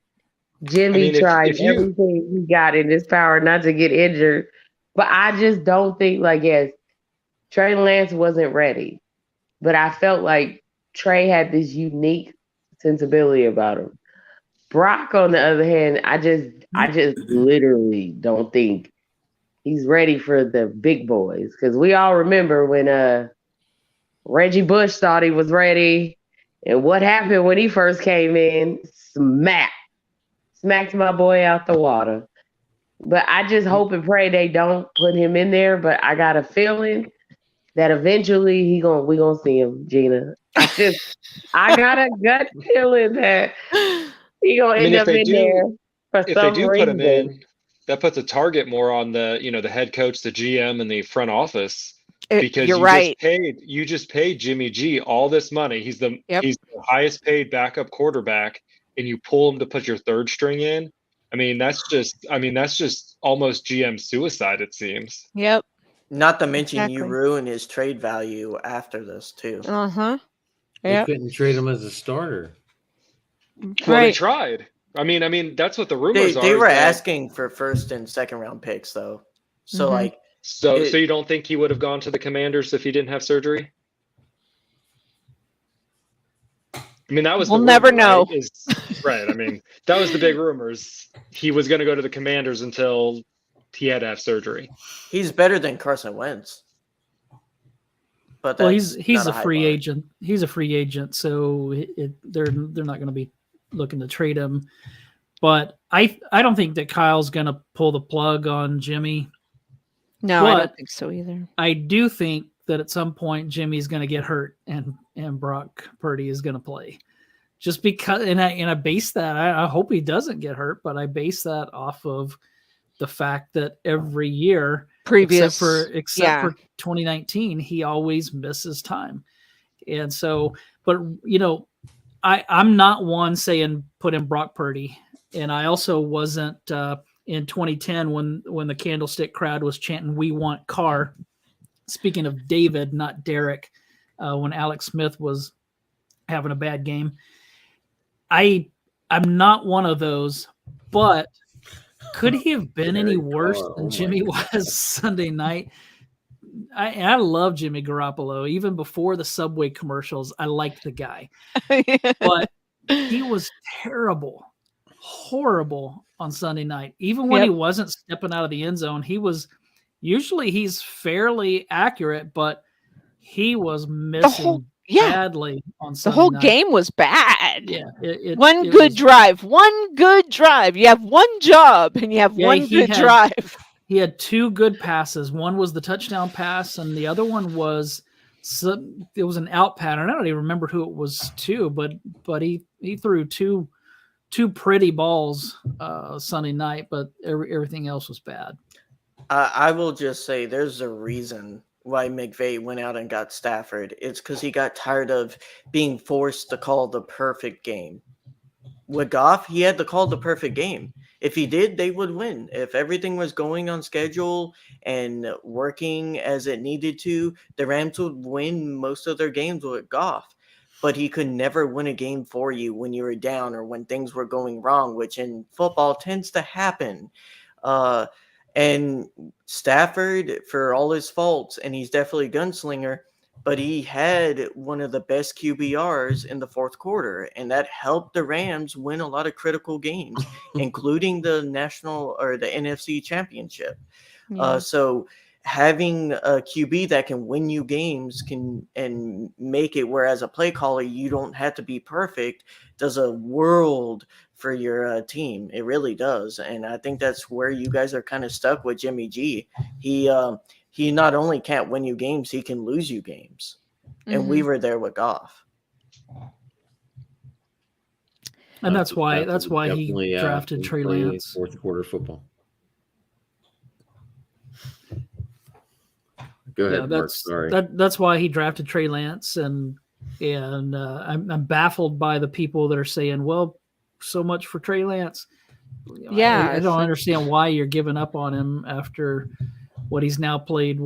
I Jimmy mean, tried if you, everything he got in his power not to get injured. But I just don't think, like, yes, Trey Lance wasn't ready. But I felt like Trey had this unique sensibility about him. Brock, on the other hand, I just literally don't think he's ready for the big boys. Because we all remember when Reggie Bush thought he was ready, and what happened when he first came in? Smacked my boy out the water. But I just hope and pray they don't put him in there. But I got a feeling that eventually we gonna see him, Gina. I got a gut feeling that he gonna I mean, end up in there for if they some do put him reason. in, that puts a target more on the, the head coach, the GM, and the front office, because You're right. you just paid Jimmy G all this money. He's the Yep. highest paid backup quarterback, and you pull him to put your third string in. I mean, that's just almost GM suicide, it seems. Yep. Not to mention you Exactly. ruin his trade value after this too. Uh-huh. They Yep. couldn't trade him as a starter. Well, they Right. tried. I mean, that's what the rumors They are. were is that- asking for first and second round picks though. So Mhm. like So you don't think he would have gone to the Commanders if he didn't have surgery? I mean, that was We'll the never rumor, know. right? Right. I mean, that was the big rumors. He was going to go to the Commanders until he had to have surgery. he's better than Carson Wentz. But Well, that's he's not a high free bar. agent. He's a free agent, so they're not going to be looking to trade him. But I don't think that Kyle's going to pull the plug on Jimmy. No, I But don't think so either. I do think that at some point Jimmy's going to get hurt and Brock Purdy is going to play. Just because, and I base that. I hope he doesn't get hurt, but I base that off of the fact that every year, Previous. except for 2019, he always misses time. And so, but I'm not one saying put in Brock Purdy, and I also wasn't in 2010 when the Candlestick crowd was chanting "We want Carr." Speaking of David, not Derek, when Alex Smith was having a bad game. I'm not one of those, but could he have been any Derek worse Carr, than oh my Jimmy God. was Sunday night? I love Jimmy Garoppolo. Even before the Subway commercials, I liked the guy. But he was terrible, horrible on Sunday night. Even when he wasn't stepping out of the end zone, he's fairly accurate, but he was missing badly on Sunday the whole night. game was bad. Yeah. One good drive. You have one job and you have one good drive. He had two good passes. One was the touchdown pass, and the other one was it was an out pattern. I don't even remember who it was to, but he threw two pretty balls Sunday night, but everything else was bad. I will just say there's a reason why McVay went out and got Stafford. It's because he got tired of being forced to call the perfect game. With Goff, he had to call the perfect game. If he did, they would win. If everything was going on schedule and working as it needed to, the Rams would win most of their games with Goff. But he could never win a game for you when you were down or when things were going wrong, which in football tends to happen. And Stafford, for all his faults, and he's definitely a gunslinger, but he had one of the best QBRs in the fourth quarter, and that helped the Rams win a lot of critical games, including the national or the NFC championship. Yeah. So having a QB that can win you games and make it where as a play caller you don't have to be perfect does a world for your team. It really does, and I think that's where you guys are kind of stuck with Jimmy G. He not only can't win you games, he can lose you games, and we were there with Goff. And that's why he drafted Trey Lance. Fourth quarter football. Go ahead, Mark. Sorry. That's why he drafted Trey Lance, and I'm baffled by the people that are saying, "Well, so much for Trey Lance." Yeah, I don't understand why you're giving up on him after what he's now played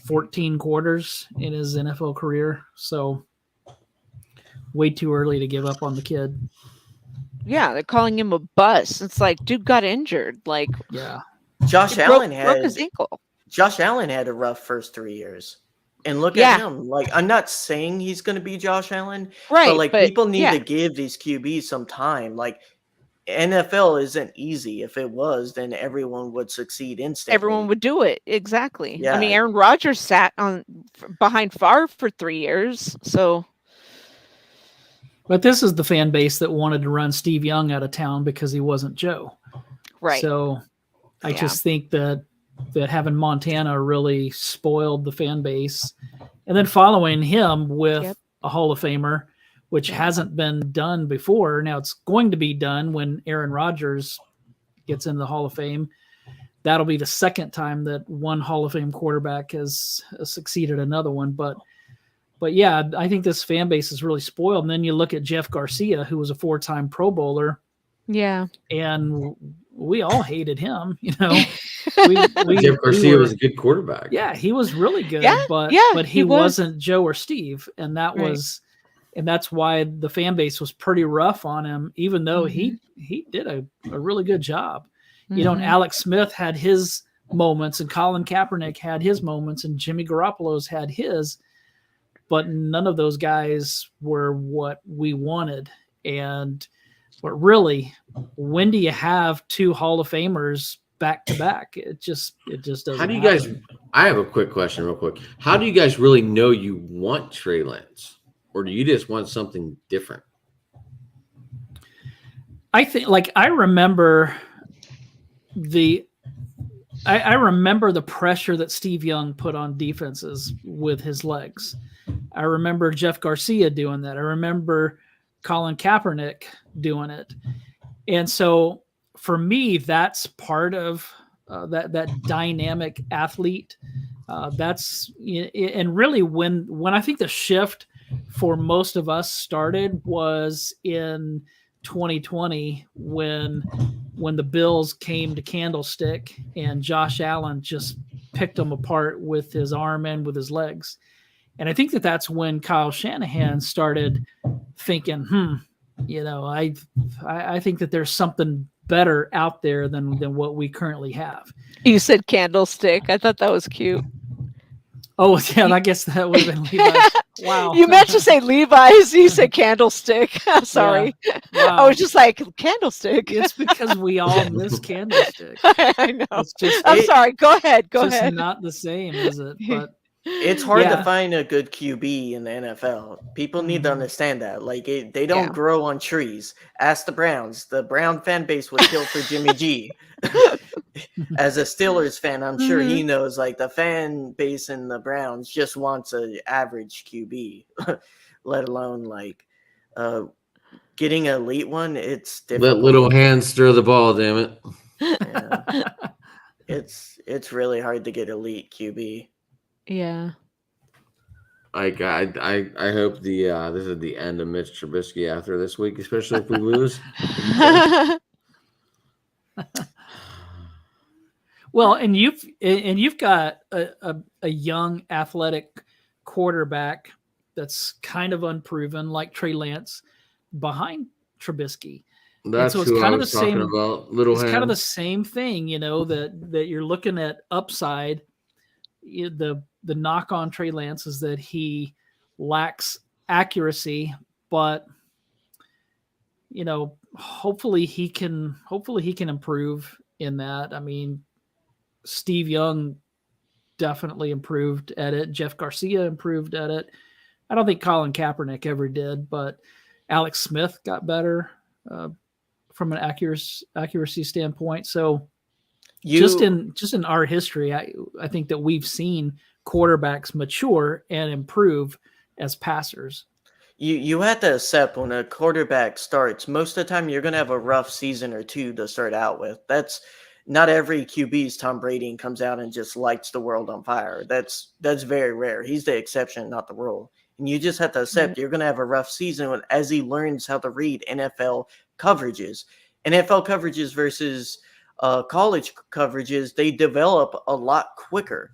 14 quarters in his NFL career. So way too early to give up on the kid. Yeah, they're calling him a bust. It's like, dude got injured. Like, yeah, Josh Allen broke his ankle. Josh Allen had a rough first 3 years. And look at him. Like, I'm not saying he's going to be Josh Allen. Right. But people need to give these QBs some time. Like, NFL isn't easy. If it was, then everyone would succeed instantly. Everyone would do it. Exactly. Yeah. I mean, Aaron Rodgers sat behind Favre for 3 years. So. But this is the fan base that wanted to run Steve Young out of town because he wasn't Joe. Right. So I just think that having Montana really spoiled the fan base, and then following him with a Hall of Famer, which hasn't been done before. Now it's going to be done when Aaron Rodgers gets in the Hall of Fame. That'll be the second time that one Hall of Fame quarterback has succeeded another one. But yeah, I think this fan base is really spoiled. And then you look at Jeff Garcia, who was a 4-time Pro Bowler. Yeah. And we all hated him, Jeff Garcia was a good quarterback. Yeah, he was really good, but he wasn't Joe or Steve, and that's why the fan base was pretty rough on him, even though he did a really good job. And Alex Smith had his moments, and Colin Kaepernick had his moments, and Jimmy Garoppolo's had his, but none of those guys were what we wanted. But really, when do you have two Hall of Famers back to back? It just doesn't. How do you guys? I have a quick question, real quick. How do you guys really know you want Trey Lance, or do you just want something different? I think, I remember the pressure that Steve Young put on defenses with his legs. I remember Jeff Garcia doing that. I remember Colin Kaepernick doing it. And so for me, that's part of that dynamic athlete. And really when I think the shift for most of us started was in 2020 when the Bills came to Candlestick and Josh Allen just picked them apart with his arm and with his legs. And I think that's when Kyle Shanahan started thinking, I think that there's something better out there than what we currently have. You said Candlestick. I thought that was cute. Oh, yeah, I guess that would have been Levi's. Wow. You meant to say Levi's. You said Candlestick. Sorry. Yeah. Wow. I was just like, Candlestick. It's because we all miss Candlestick. I know. I'm sorry. Go ahead. Go ahead. It's not the same, is it? But it's hard to find a good QB in the NFL. People need to understand that. They don't grow on trees. Ask the Browns. The Brown fan base would kill for Jimmy G. As a Steelers fan, I'm sure he knows, the fan base in the Browns just wants an average QB, let alone, getting an elite one. It's difficult. Let little hands stir the ball, damn it. Yeah. It's really hard to get elite QB. Yeah. I hope this is the end of Mitch Trubisky after this week, especially if we lose. Well, and you've got a young athletic quarterback that's kind of unproven, like Trey Lance, behind Trubisky. That's so it's who kind I was of the talking same, about. Little it's kind of the same thing, that you're looking at upside. The knock on Trey Lance is that he lacks accuracy, but hopefully he can improve in that. I mean, Steve Young definitely improved at it. Jeff Garcia improved at it. I don't think Colin Kaepernick ever did, but Alex Smith got better from an accuracy standpoint. So just in our history, I think that we've seen quarterbacks mature and improve as passers. You have to accept when a quarterback starts, most of the time you're going to have a rough season or two to start out with. That's not every QB's Tom Brady and comes out and just lights the world on fire. That's very rare. He's the exception, not the rule. And you just have to accept you're going to have a rough season as he learns how to read NFL coverages. NFL coverages versus college coverages, they develop a lot quicker.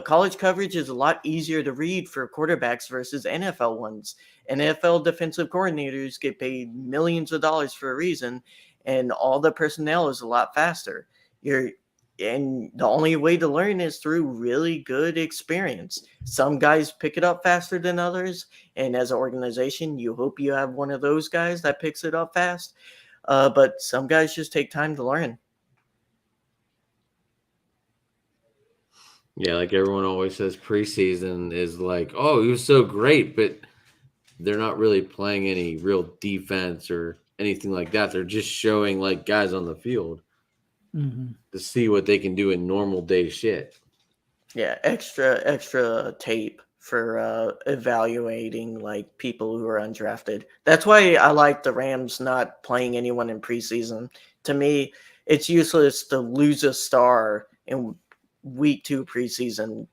College coverage is a lot easier to read for quarterbacks versus NFL ones. NFL defensive coordinators get paid millions of dollars for a reason, and all the personnel is a lot faster. And the only way to learn is through really good experience. Some guys pick it up faster than others, and as an organization, you hope you have one of those guys that picks it up fast. But some guys just take time to learn. Yeah, like everyone always says, preseason is like, oh, he was so great, but they're not really playing any real defense or anything like that. They're just showing like guys on the field to see what they can do in normal day shit. Yeah, extra tape for evaluating like people who are undrafted. That's why I like the Rams not playing anyone in preseason. To me, it's useless to lose a star in week 2 preseason.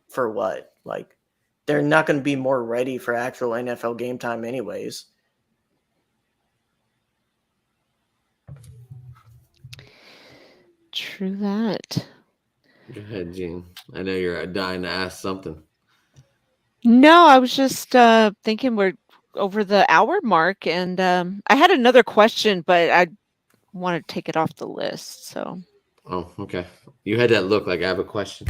For what? Like, they're not going to be more ready for actual NFL game time anyways. True that. Go ahead, Gene. I know you're dying to ask something. No, I was just thinking we're over the hour mark, and I had another question, but I want to take it off the list. So. Oh, okay. You had that look like I have a question.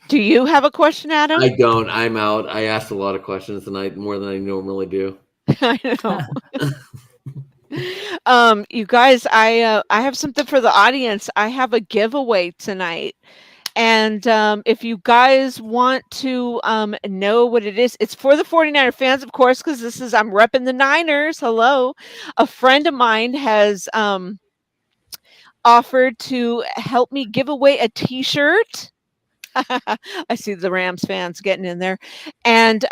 Do you have a question, Adam? I don't. I'm out. I asked a lot of questions tonight, more than I normally do. I know. You guys, I have something for the audience. I have a giveaway tonight. And if you guys want to know what it is, it's for the 49er fans, of course, because I'm repping the Niners. Hello. A friend of mine has offered to help me give away a t-shirt. I see the Rams fans getting in there. And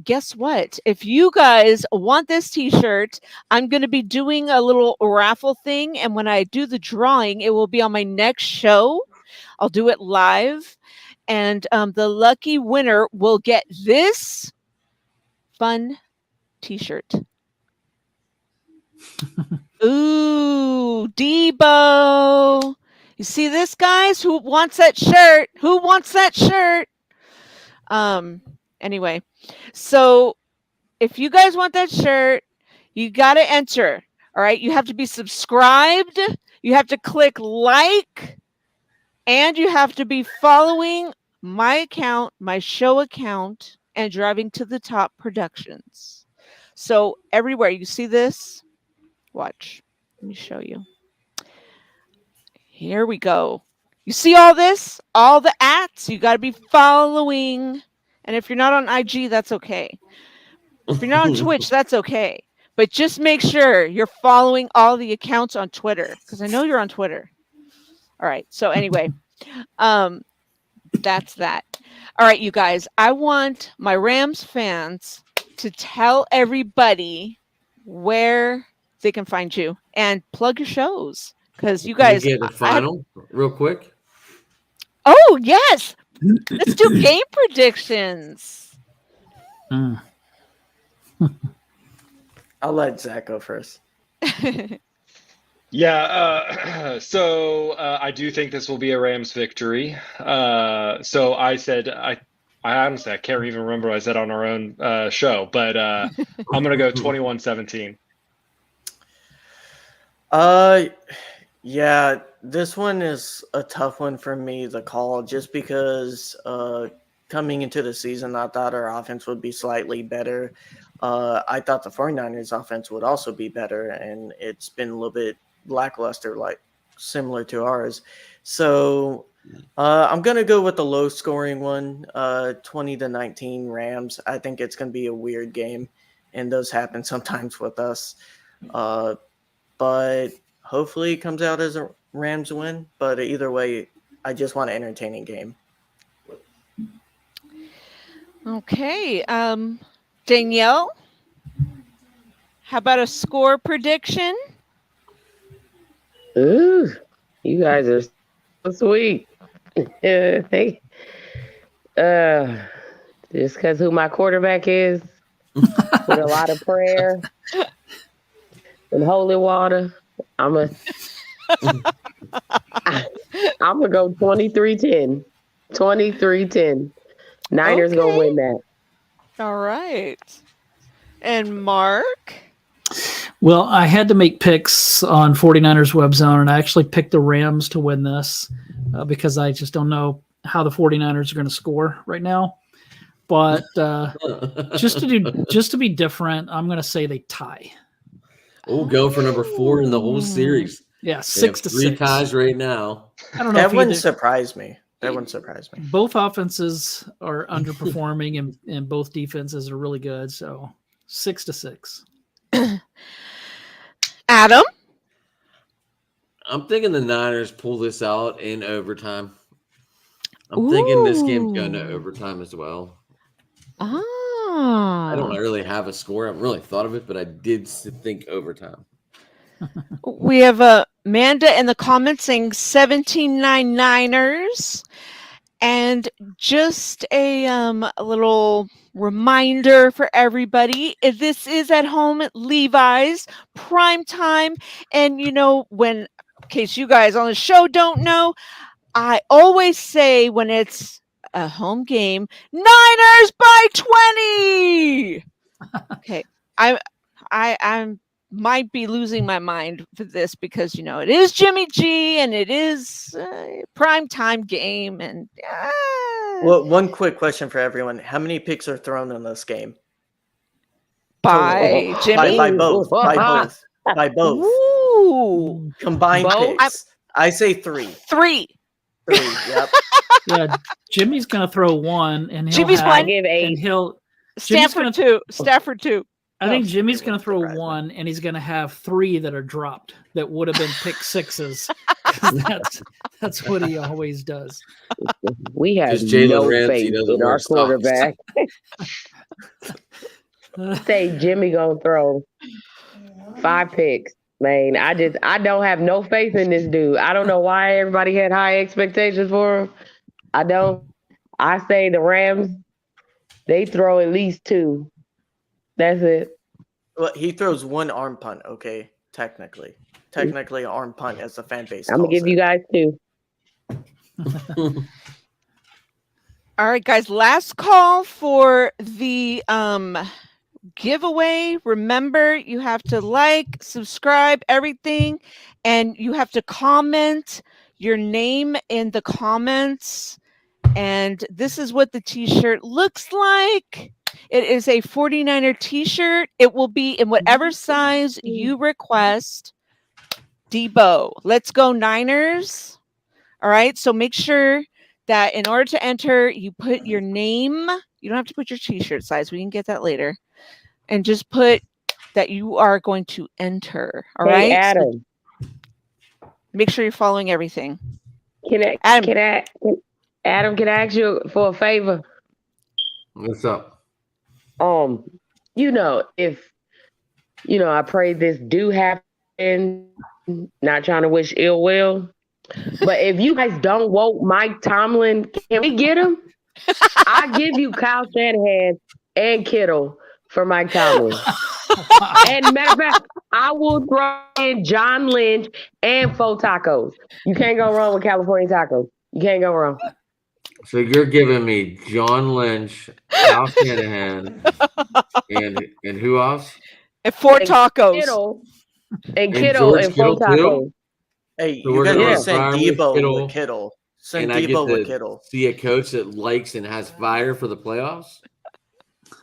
guess what? If you guys want this t-shirt, I'm going to be doing a little raffle thing. And when I do the drawing, it will be on my next show. I'll do it live. And the lucky winner will get this fun t-shirt. Ooh, Debo. You see this, guys? Who wants that shirt? Who wants that shirt? Anyway, so if you guys want that shirt, you got to enter. All right. You have to be subscribed. You have to click like, and you have to be following my account, my show account, and Driving to the Top Productions. So everywhere you see this, watch. Let me show you. Here we go. You see all this? All the ats? You got to be following. And if you're not on IG, that's okay. If you're not on Twitch, that's okay. But just make sure you're following all the accounts on Twitter, because I know you're on Twitter. All right. So anyway, that's that. All right, you guys. I want my Rams fans to tell everybody where they can find you and plug your shows, because you guys get the final real quick. Oh yes, let's do game predictions. I'll let Zach go first. Yeah, so I do think this will be a Rams victory. So I said, I honestly, I can't even remember what I said on our own show, but I'm going to go 21-17. Yeah, this one is a tough one for me to call, just because coming into the season, I thought our offense would be slightly better. I thought the 49ers offense would also be better, and it's been a little bit lackluster, like similar to ours. So I'm gonna go with the low scoring one, 20-19 Rams. I think it's gonna be a weird game, and those happen sometimes with us. But hopefully it comes out as a Rams win. But either way, I just want an entertaining game. Okay. Danielle, how about a score prediction? Ooh, you guys are so sweet. Just because who my quarterback is, with a lot of prayer and holy water, I'm gonna go 23-10. 23-10. Niners gonna win that. All right. And Marc? Well, I had to make picks on 49ers Webzone, and I actually picked the Rams to win this because I just don't know how the 49ers are going to score right now. But just to be different, I'm going to say they tie. Oh, go for number 4 in the whole series. Yeah, They have 6-6. 3 ties right now. I don't know. That wouldn't surprise me. That wouldn't surprise me. Both offenses are underperforming, and both defenses are really good. So 6-6. Adam? I'm thinking the Niners pull this out in overtime. I'm thinking this game's going to overtime as well. I don't really have a score. I haven't really thought of it, but I did think overtime. We have Amanda in the comments saying 17-9 Niners. And just a little reminder for everybody, this is at home at Levi's, prime time. And, in case you guys on the show don't know, I always say when it's a home game, Niners by 20. Okay. I'm might be losing my mind for this because it is Jimmy G and it is a prime time game. And Well, one quick question for everyone: how many picks are thrown in this game? By Jimmy? By both. By both. Ooh. Combined picks. I say 3. 3. 3. Yep. Yeah, Jimmy's gonna throw 1, and Jimmy's I give 8. and he'll Stafford 2. Stafford 2. I think Jimmy's going to throw 1, and he's going to have 3 that are dropped that would have been pick 6s. That's what he always does. We have Jalen no Ramsey faith doesn't in wear our socks. quarterback. Say Jimmy gonna throw 5 picks. Man, I don't have no faith in this dude. I don't know why everybody had high expectations for him. I don't. I say the Rams, they throw at least 2. That's it. Well, he throws 1 arm punt, okay? Technically an arm punt as the fan base. I'm gonna give you guys 2. All right, guys. Last call for the giveaway. Remember, you have to like, subscribe, everything, and you have to comment your name in the comments. And this is what the t-shirt looks like. It is a 49er t-shirt. It will be in whatever size you request. Debo, let's go Niners. All right. So make sure that in order to enter, you put your name. You don't have to put your t-shirt size. We can get that later. And just put that you are going to enter. All right. Adam. So make sure you're following everything. Adam, can I ask you for a favor? What's up? If I pray this do happen, not trying to wish ill will, but if you guys don't vote Mike Tomlin, can we get him? I give you Kyle Shanahan and Kittle for Mike Tomlin. And matter of fact, I will throw in John Lynch and Faux Tacos. You can't go wrong with California tacos. You can't go wrong. So you're giving me John Lynch, Kyle Shanahan, and who else? And 4 tacos. Kittle and Faux Tacos. Hey, So you we're guys gonna are send fire with Debo with Kittle. Send And I get Debo with to Kittle. see a coach that likes and has fire for the playoffs.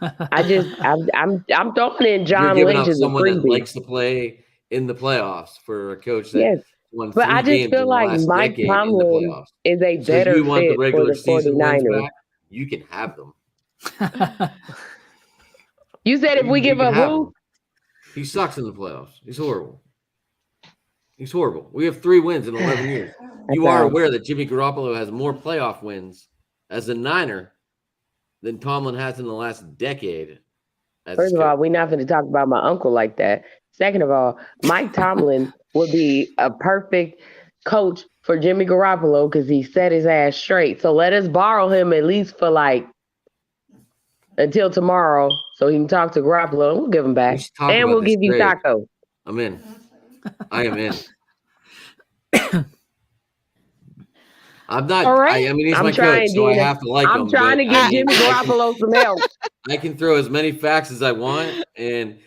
I'm throwing in John You're giving Lynch up as a someone that freebie. likes to play in the playoffs for a coach that Yes. won But 3 I just games in feel the like last Mike decade in the Tomlin playoffs. is a So better you want the fit for regular the season wins 49ers. back? You can have them. You said if we give can up have who? him. He sucks in the playoffs. He's horrible. He's horrible. We have 3 wins in 11 years. You are aware that Jimmy Garoppolo has more playoff wins as a Niner than Tomlin has in the last decade. First of all, we're not going to talk about my uncle like that. Second of all, Mike Tomlin would be a perfect coach for Jimmy Garoppolo because he set his ass straight. So let us borrow him at least for like until tomorrow so he can talk to Garoppolo and we'll give him back. And we'll give you tacos. I'm in. I am in. I'm not. All right. I mean, he's I'm my trying, coach, so I Gina. have to like him. I'm trying to get Jimmy Garoppolo some help. I can throw as many facts as I want, and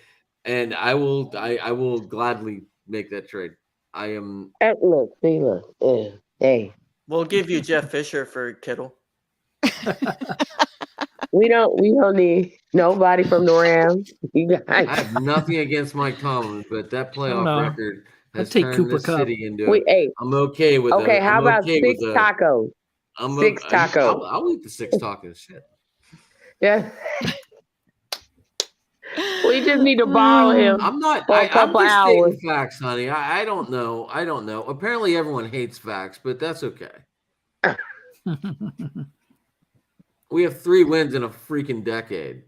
I will gladly make that trade. I am. Look. Hey. We'll give you Jeff Fisher for Kittle. We don't need nobody from the Rams. You guys. I have nothing against Mike Tomlin, but that playoff record has turned Cooper this Kupp. city into. I'm okay with. Okay, how about okay 6 tacos? 6 tacos. I'll eat the 6 tacos. Shit. Yeah. We just need to borrow him. I'm not. For a couple I'm just hours. stating facts, honey. I don't know. I don't know. Apparently, everyone hates facts, but that's okay. We have 3 wins in a freaking decade.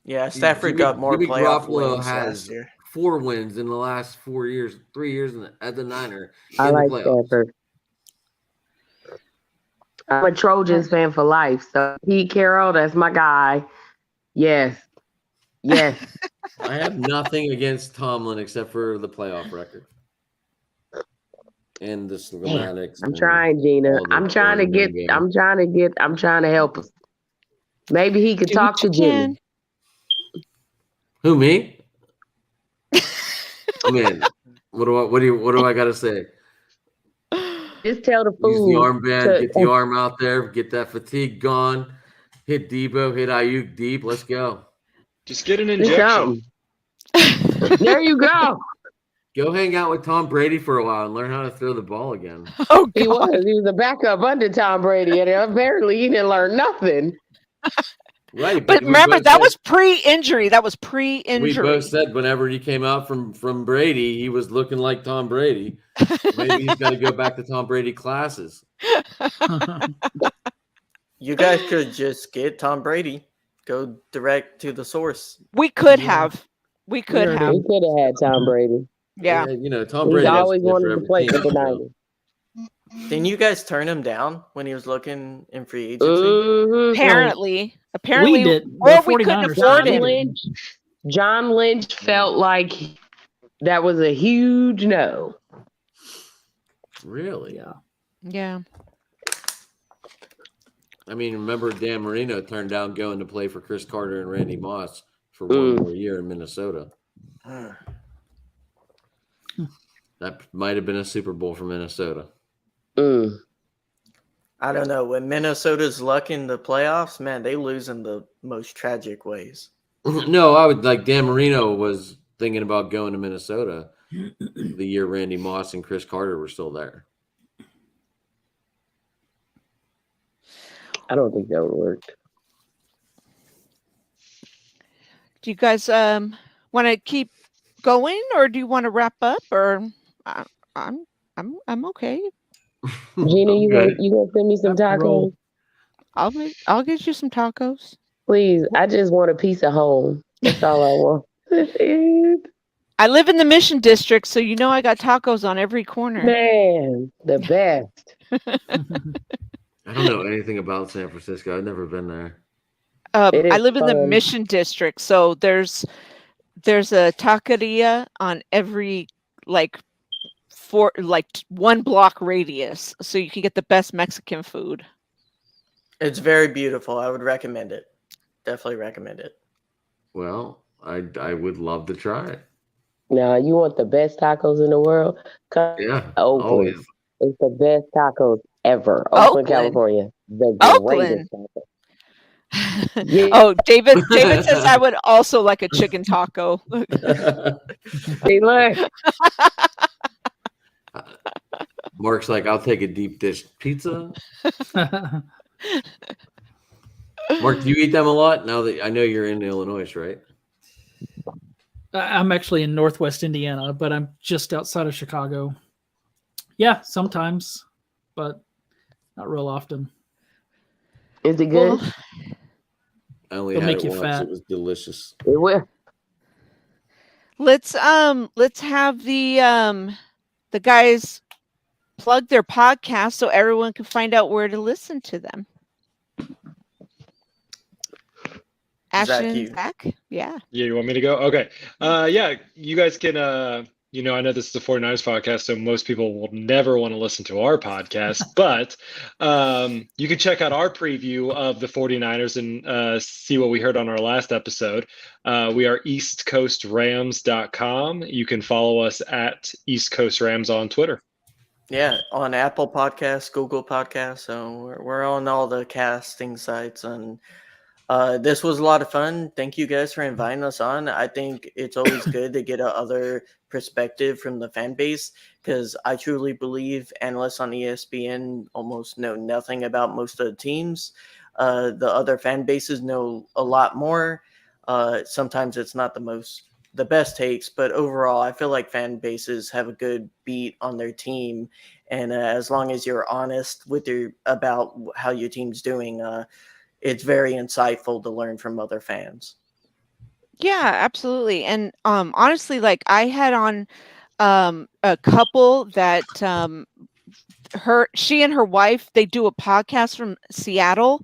Yeah, Stafford got more Jimmy playoff Garoppolo wins has last year. 4 wins in the last 4 years, 3 years as a Niner. I in like the playoffs. Stafford. I'm a Trojans fan for life. So Pete Carroll, that's my guy. Yes. I have nothing against Tomlin except for the playoff record and the schematics. I'm trying, Gina. I'm trying to help us. Maybe he could talk to Jimmy. Who, me? I mean, what do I gotta say? Just tell the fool. Use the armband, get the arm out there, get that fatigue gone. Hit Debo, hit Ayuk deep. Let's go. Just get an injection. There you go. Go hang out with Tom Brady for a while and learn how to throw the ball again. Oh, He was a backup under Tom Brady, and apparently he didn't learn nothing. Right, but remember that was pre-injury. We both said whenever he came out from Brady, he was looking like Tom Brady. Maybe he's got to go back to Tom Brady classes. You guys could just get Tom Brady. Go direct to the source. We could have. We could have. We could have had Tom Brady. Yeah. You know, Tom Brady always wanted to play for the Niners. Didn't you guys turn him down when he was looking in free agency? Apparently, we did. Or we couldn't afford him. John Lynch felt like that was a huge no. Really? Yeah. I mean, remember Dan Marino turned down going to play for Chris Carter and Randy Moss for 1 more year in Minnesota. That might have been a Super Bowl for Minnesota. I don't know. When Minnesota's luck in the playoffs, man, they lose in the most tragic ways. No, I would like Dan Marino was thinking about going to Minnesota the year Randy Moss and Chris Carter were still there. I don't think that would work. Do you guys want to keep going, or do you want to wrap up? Or I'm okay. Gina, you gonna send me some tacos? I'll get you some tacos. Please, I just want a piece of home. That's all I want. I live in the Mission District, so you know I got tacos on every corner. Man, the best. I don't know anything about San Francisco. I've never been there. I live in the Mission District, so there's a taqueria on every 1 block radius, so you can get the best Mexican food. It's very beautiful. I would recommend it. Definitely recommend it. Well, I would love to try it. Now, you want the best tacos in the world? Come Yeah, Oakland. always. It's the best tacos ever. Oakland, California. The greatest tacos. Yeah. Oh, David says I would also like a chicken taco. Hey, look. Mark's like, I'll take a deep dish pizza. Mark, do you eat them a lot? Now that I know you're in Illinois, right? I'm actually in Northwest Indiana, but I'm just outside of Chicago. Yeah, sometimes, but not real often. Is it good? Well, I only They'll had make it you once. fat. It was delicious. It will. let's have the guys plug their podcast so everyone can find out where to listen to them. Ashton and Zach? Yeah. Yeah, you want me to go? Okay. Yeah, you guys can I know this is a 49ers podcast, so most people will never want to listen to our podcast, but you can check out our preview of the 49ers and see what we heard on our last episode. We are eastcoastrams.com. You can follow us at East Coast Rams on Twitter. Yeah, on Apple Podcasts, Google Podcasts. So we're on all the casting sites, and this was a lot of fun. Thank you guys for inviting us on. I think it's always good to get other perspective from the fan base, because I truly believe analysts on ESPN almost know nothing about most of the teams. The other fan bases know a lot more. Sometimes it's not the best takes, but overall, I feel like fan bases have a good beat on their team, and as long as you're honest with about how your team's doing, it's very insightful to learn from other fans. Yeah, absolutely. And honestly, like I had on a couple that she and her wife, they do a podcast from Seattle,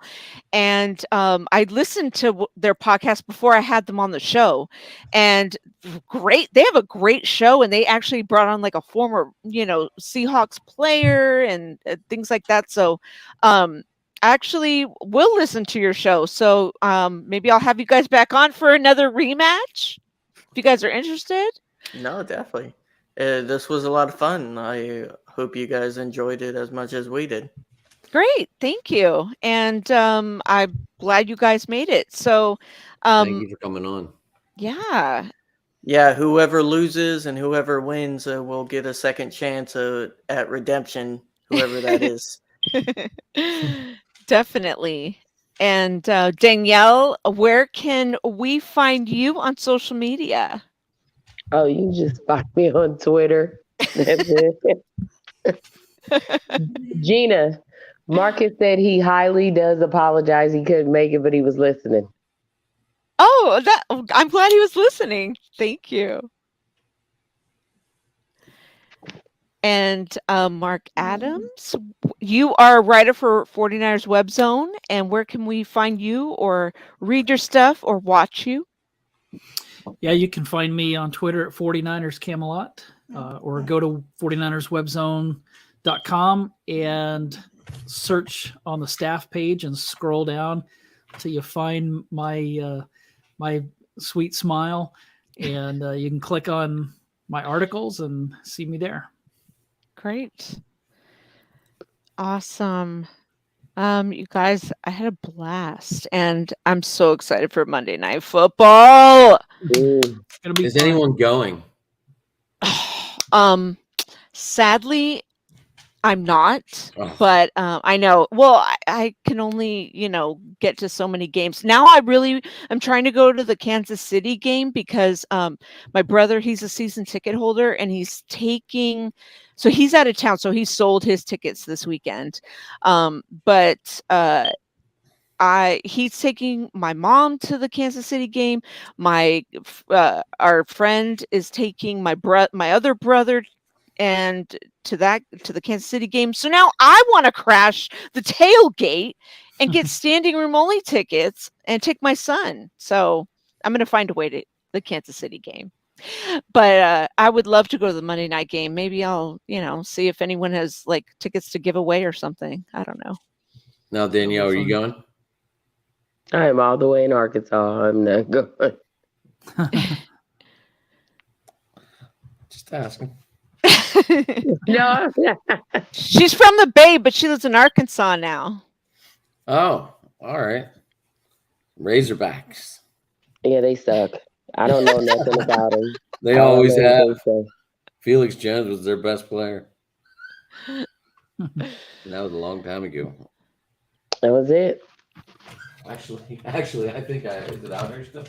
and I listened to their podcast before I had them on the show, and they have a great show, and they actually brought on like a former Seahawks player and things like that. So actually we'll listen to your show, so maybe I'll have you guys back on for another rematch if you guys are interested. No, definitely. This was a lot of fun. I hope you guys enjoyed it as much as we did. Great, thank you. And I'm glad you guys made it. So Thank you for coming on. yeah, whoever loses and whoever wins will get a second chance at redemption, whoever that is. definitely. And Danielle, where can we find you on social media? Oh, you just find me on Twitter. That's it. Gina, Marcus said he highly does apologize. He couldn't make it, but he was listening. Oh, I'm glad he was listening. Thank you. And Mark Adams, you are a writer for 49ers Webzone. And where can we find you or read your stuff or watch you? Yeah, you can find me on Twitter at 49ers Camelot, or go to 49erswebzone.com and search on the staff page and scroll down till you find my my sweet smile, and you can click on my articles and see me there. Great. Awesome. You guys, I had a blast, and I'm so excited for Monday Night Football. It's gonna be Is fun. anyone going? Sadly, I'm not, Oh. but I know. Well, I can only get to so many games now. I'm trying to go to the Kansas City game because my brother, he's a season ticket holder, and he's out of town, so he sold his tickets this weekend. But he's taking my mom to the Kansas City game. Our friend is taking my other brother and to the Kansas City game. So now I want to crash the tailgate and get standing room only tickets and take my son. So I'm going to find a way to the Kansas City game. But I would love to go to the Monday night game. Maybe I'll, see if anyone has like tickets to give away or something. I don't know. Now, Danielle, are you going? I am all the way in Arkansas. I'm not going. Just asking. No. She's from the Bay, but she lives in Arkansas now. Oh, all right. Razorbacks. Yeah, they suck. I don't know nothing about them. They always have. Felix Jones was their best player. And that was a long time ago. That was it. Actually, I think is it out here still?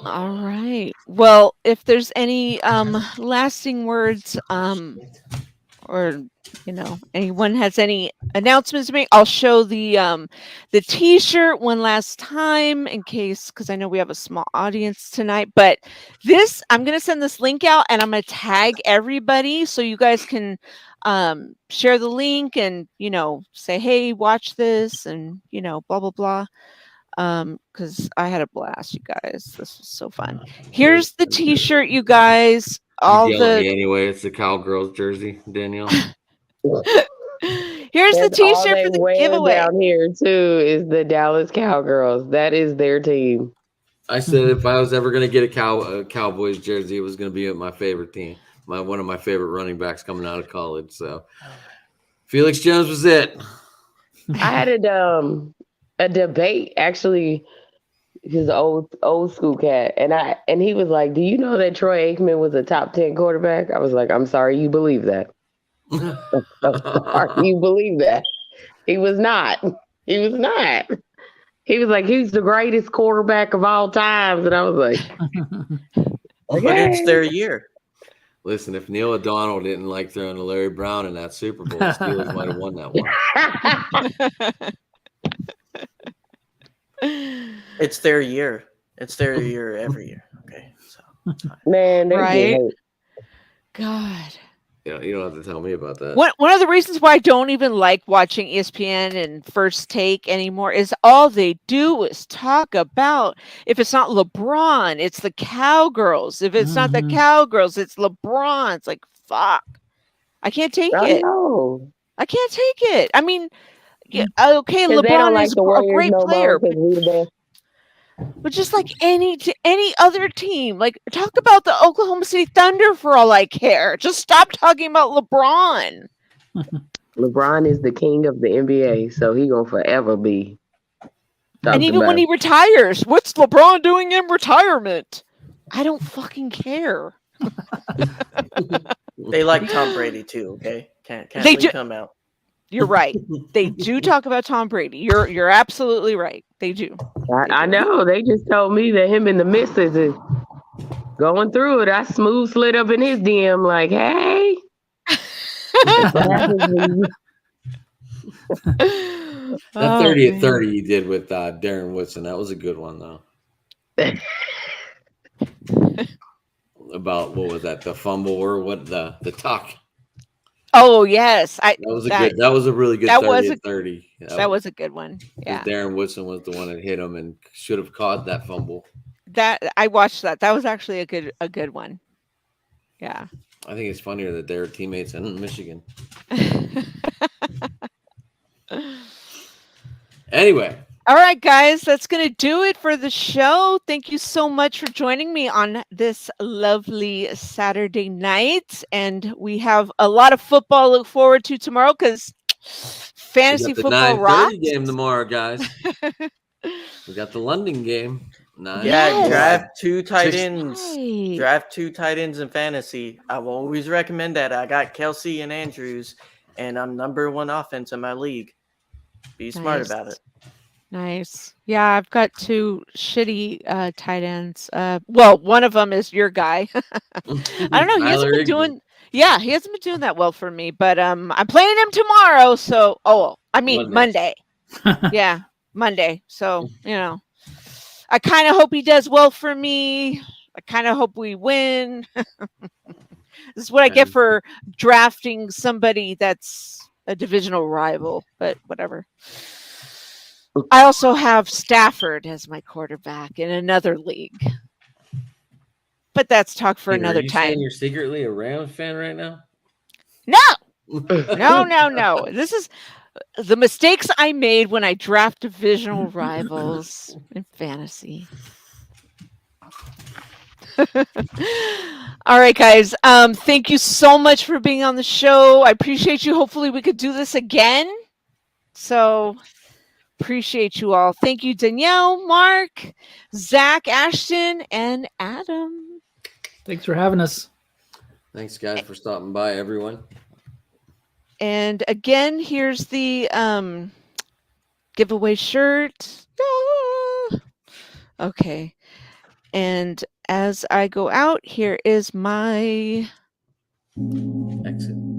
All right. Well, if there's any lasting words or anyone has any announcements to make, I'll show the t-shirt one last time in case, because I know we have a small audience tonight, but I'm going to send this link out and I'm going to tag everybody so you guys can share the link and say, hey, watch this and blah blah blah, because I had a blast, you guys. This was so fun. Here's the t-shirt, you guys. Anyway, it's the Cowgirls jersey, Danielle. Here's the t-shirt for the giveaway. Down here too is the Dallas Cowgirls. That is their team. I said if I was ever going to get a Cowboys jersey, it was going to be my favorite team. One of my favorite running backs coming out of college. So Felix Jones was it. I had a debate actually. His old school cat, and he was like, "Do you know that Troy Aikman was a top 10 quarterback?" I was like, "I'm sorry, you believe that." You believe that? He was not. He was not. He was like, he's the greatest quarterback of all times, and I was like, but it's their year. Listen, if Neil O'Donnell didn't like throwing to Larry Brown in that Super Bowl, the Steelers might have won that one. It's their year. It's their year every year. Okay, so man, right? God. Yeah, you don't have to tell me about that. One of the reasons why I don't even like watching ESPN and First Take anymore is all they do is talk about, if it's not LeBron, it's the Cowgirls. If it's not the Cowgirls, it's LeBron. It's like, fuck. I can't take it. Know. I can't take it. I mean, okay, LeBron is a great player. But just like any other team, like talk about the Oklahoma City Thunder for all I care. Just stop talking about LeBron. LeBron is the king of the NBA, so he gonna forever be. And even when he retires, what's LeBron doing in retirement? I don't fucking care. They like Tom Brady too. Okay, can't leave him out. You're right. They do talk about Tom Brady. You're absolutely right. They do. I know. They just told me that him and the missus is going through it. I smooth slid up in his DM like, hey. That 30 at 30 you did with Darren Woodson, that was a good one though. About what was that? The fumble or what? The tuck. Oh yes, that was a really good 30 at 30. That was a good one. Yeah, Darren Woodson was the one that hit him and should have caught that fumble. That I watched that. That was actually a good one. Yeah. I think it's funnier that they're teammates in Michigan. Anyway. All right, guys, that's going to do it for the show. Thank you so much for joining me on this lovely Saturday night. And we have a lot of football to look forward to tomorrow because fantasy football rocks. We got the 9:30 game tomorrow, guys. We got the London game. Yeah, draft 2 tight ends. Right. Draft 2 tight ends in fantasy. I will always recommend that. I got Kelsey and Andrews, and I'm number 1 offense in my league. Be smart about it. Nice. Yeah, I've got 2 shitty tight ends. Well, one of them is your guy. I don't know. He hasn't been doing. Yeah, he hasn't been doing that well for me. But I'm playing him tomorrow. So, Monday. Yeah, Monday. So I kind of hope he does well for me. I kind of hope we win. This is what I get for drafting somebody that's a divisional rival. But whatever. I also have Stafford as my quarterback in another league. But that's talk for another time. Saying you're secretly a Rams fan right now? No. No. This is the mistakes I made when I draft divisional rivals in fantasy. All right, guys. Thank you so much for being on the show. I appreciate you. Hopefully we could do this again. So Appreciate you all. Thank you, Danielle, Marc, Zach, Ashton, and Adam. Thanks for having us. Thanks, guys, for stopping by, everyone. And again, here's the giveaway shirt. Ah! Okay. And as I go out, here is my Exit.